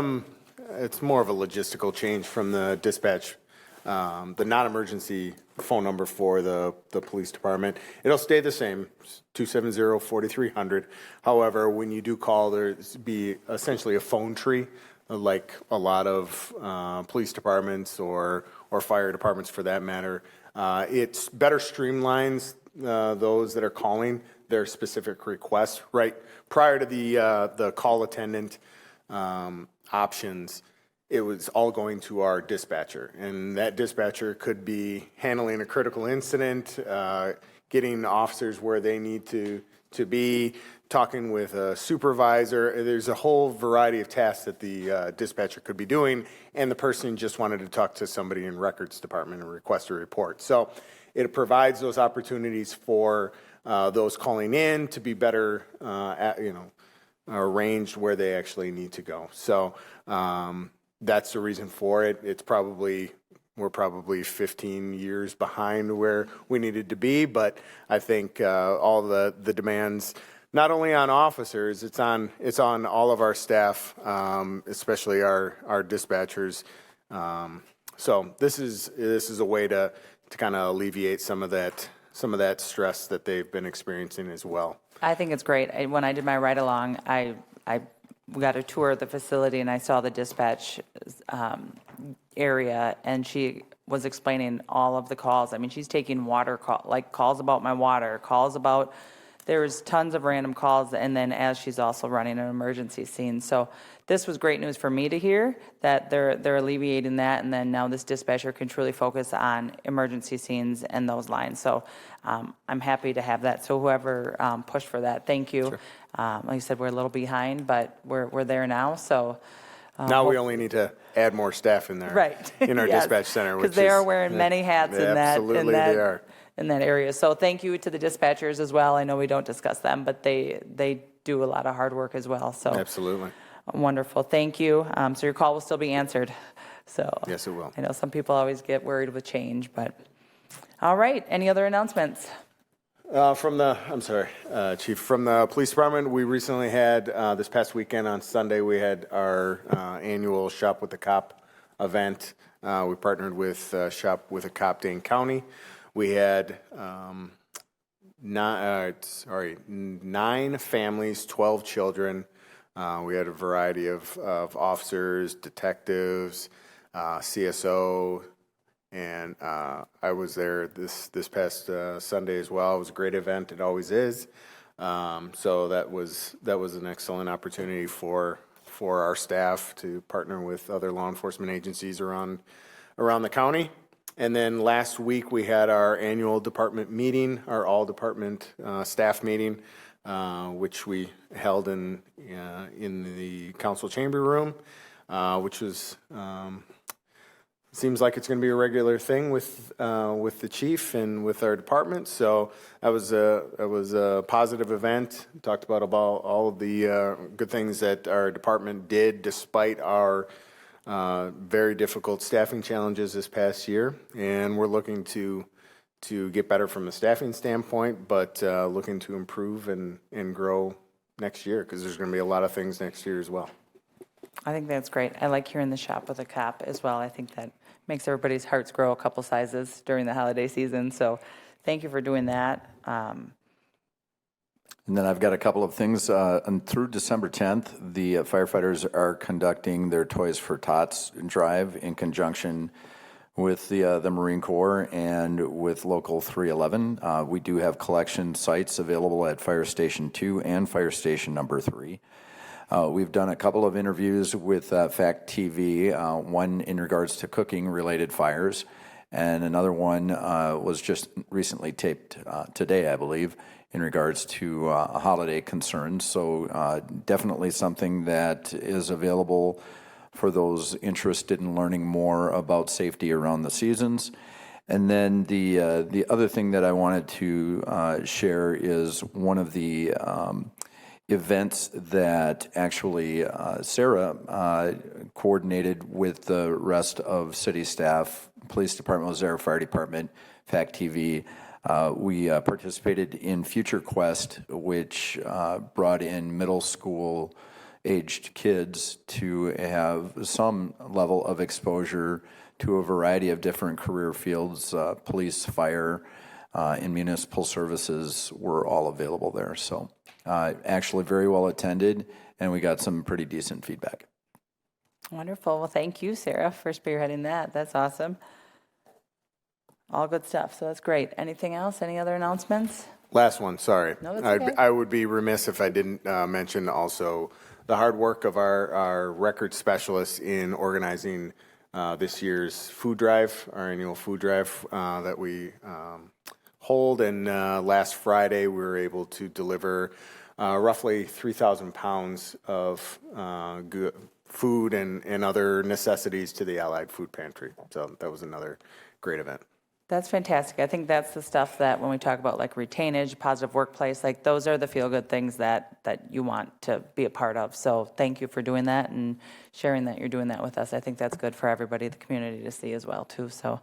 it's more of a logistical change from the dispatch. The non-emergency phone number for the police department, it'll stay the same, 270-4300. However, when you do call, there's be essentially a phone tree, like a lot of police departments or fire departments for that matter. It's better streamlines those that are calling their specific requests. Right prior to the call attendant options, it was all going to our dispatcher, and that dispatcher could be handling a critical incident, getting officers where they need to be, talking with a supervisor. There's a whole variety of tasks that the dispatcher could be doing, and the person just wanted to talk to somebody in records department and request a report. So it provides those opportunities for those calling in to be better, arranged where they actually need to go. So that's the reason for it. We're probably 15 years behind where we needed to be, but I think all the demands, not only on officers, it's on all of our staff, especially our dispatchers. So this is a way to kind of alleviate some of that stress that they've been experiencing as well. I think it's great. When I did my ride-along, I got a tour of the facility, and I saw the dispatch area, and she was explaining all of the calls. I mean, she's taking calls about my water, calls about, there's tons of random calls, and then as she's also running an emergency scene. So this was great news for me to hear, that they're alleviating that, and then now this dispatcher can truly focus on emergency scenes and those lines. So I'm happy to have that. So whoever pushed for that, thank you. Sure. Like I said, we're a little behind, but we're there now, so. Now we only need to add more staff in there. Right. In our Yes. dispatch center. Because they are wearing many hats in that. Absolutely, they are. In that area. So thank you to the dispatchers as well. I know we don't discuss them, but they do a lot of hard work as well. So Absolutely. wonderful. Thank you. So your call will still be answered. So Yes, it will. I know some people always get worried with change, but all right. Any other announcements? Chief, from the police department, we recently had, this past weekend on Sunday, we had our annual Shop with the Cop event. We partnered with Shop with a Cop Dane County. We had 9 families, 12 children. We had a variety of officers, detectives, CSO, and I was there this past Sunday as well. It was a great event. It always is. So that was an excellent opportunity for our staff to partner with other law enforcement agencies around the county. And then last week we had our annual department meeting, our all department staff meeting. which we held in the council chamber room, which was seems like it's going to be a regular thing with the chief and with our department. So that was a positive event. Talked about all of the good things that our department did despite our very difficult staffing challenges this past year, and we're looking to get better from a staffing standpoint, but looking to improve and grow next year because there's going to be a lot of things next year as well. I think that's great. I like hearing the shop with a cop as well. I think that makes everybody's hearts grow a couple sizes during the holiday season. So thank you for doing that. And then I've got a couple of things. And through December 10th, the firefighters are conducting their Toys for Tots drive in conjunction with the Marine Corps and with Local 311. We do have collection sites available at Fire Station 2 and Fire Station number 3. We've done a couple of interviews with Fact TV, one in regards to cooking-related fires, and another one was just recently taped today, I believe, in regards to holiday concerns. So definitely something that is available for those interested in learning more about safety around the seasons. And then the other thing that I wanted to share is one of the events that actually Sarah coordinated with the rest of city staff, police department, Ozark Fire Department, Fact TV. We participated in Future Quest, which brought in middle school aged kids to have some level of exposure to a variety of different career fields. Police, fire, and municipal services were all available there. So actually very well attended, and we got some pretty decent feedback. Wonderful. Well, thank you, Sarah, for spearheading that. That's awesome. All good stuff. So that's great. Anything else? Any other announcements? Last one, sorry. No, that's okay. I would be remiss if I didn't mention also the hard work of our record specialists in organizing this year's food drive, our annual food drive that we hold. And last Friday, we were able to deliver roughly 3,000 pounds of food and other necessities to the Allied Food Pantry. So that was another great event. That's fantastic. I think that's the stuff that when we talk about like retainage, positive workplace, like those are the feel-good things that you want to be a part of. So thank you for doing that and sharing that you're doing that with us. I think that's good for everybody, the community to see as well too. So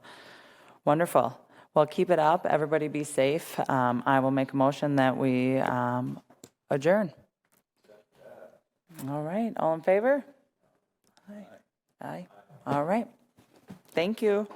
wonderful. Well, keep it up. Everybody be safe. I will make a motion that we adjourn. All right. All in favor? Aye. Aye. All right. Thank you.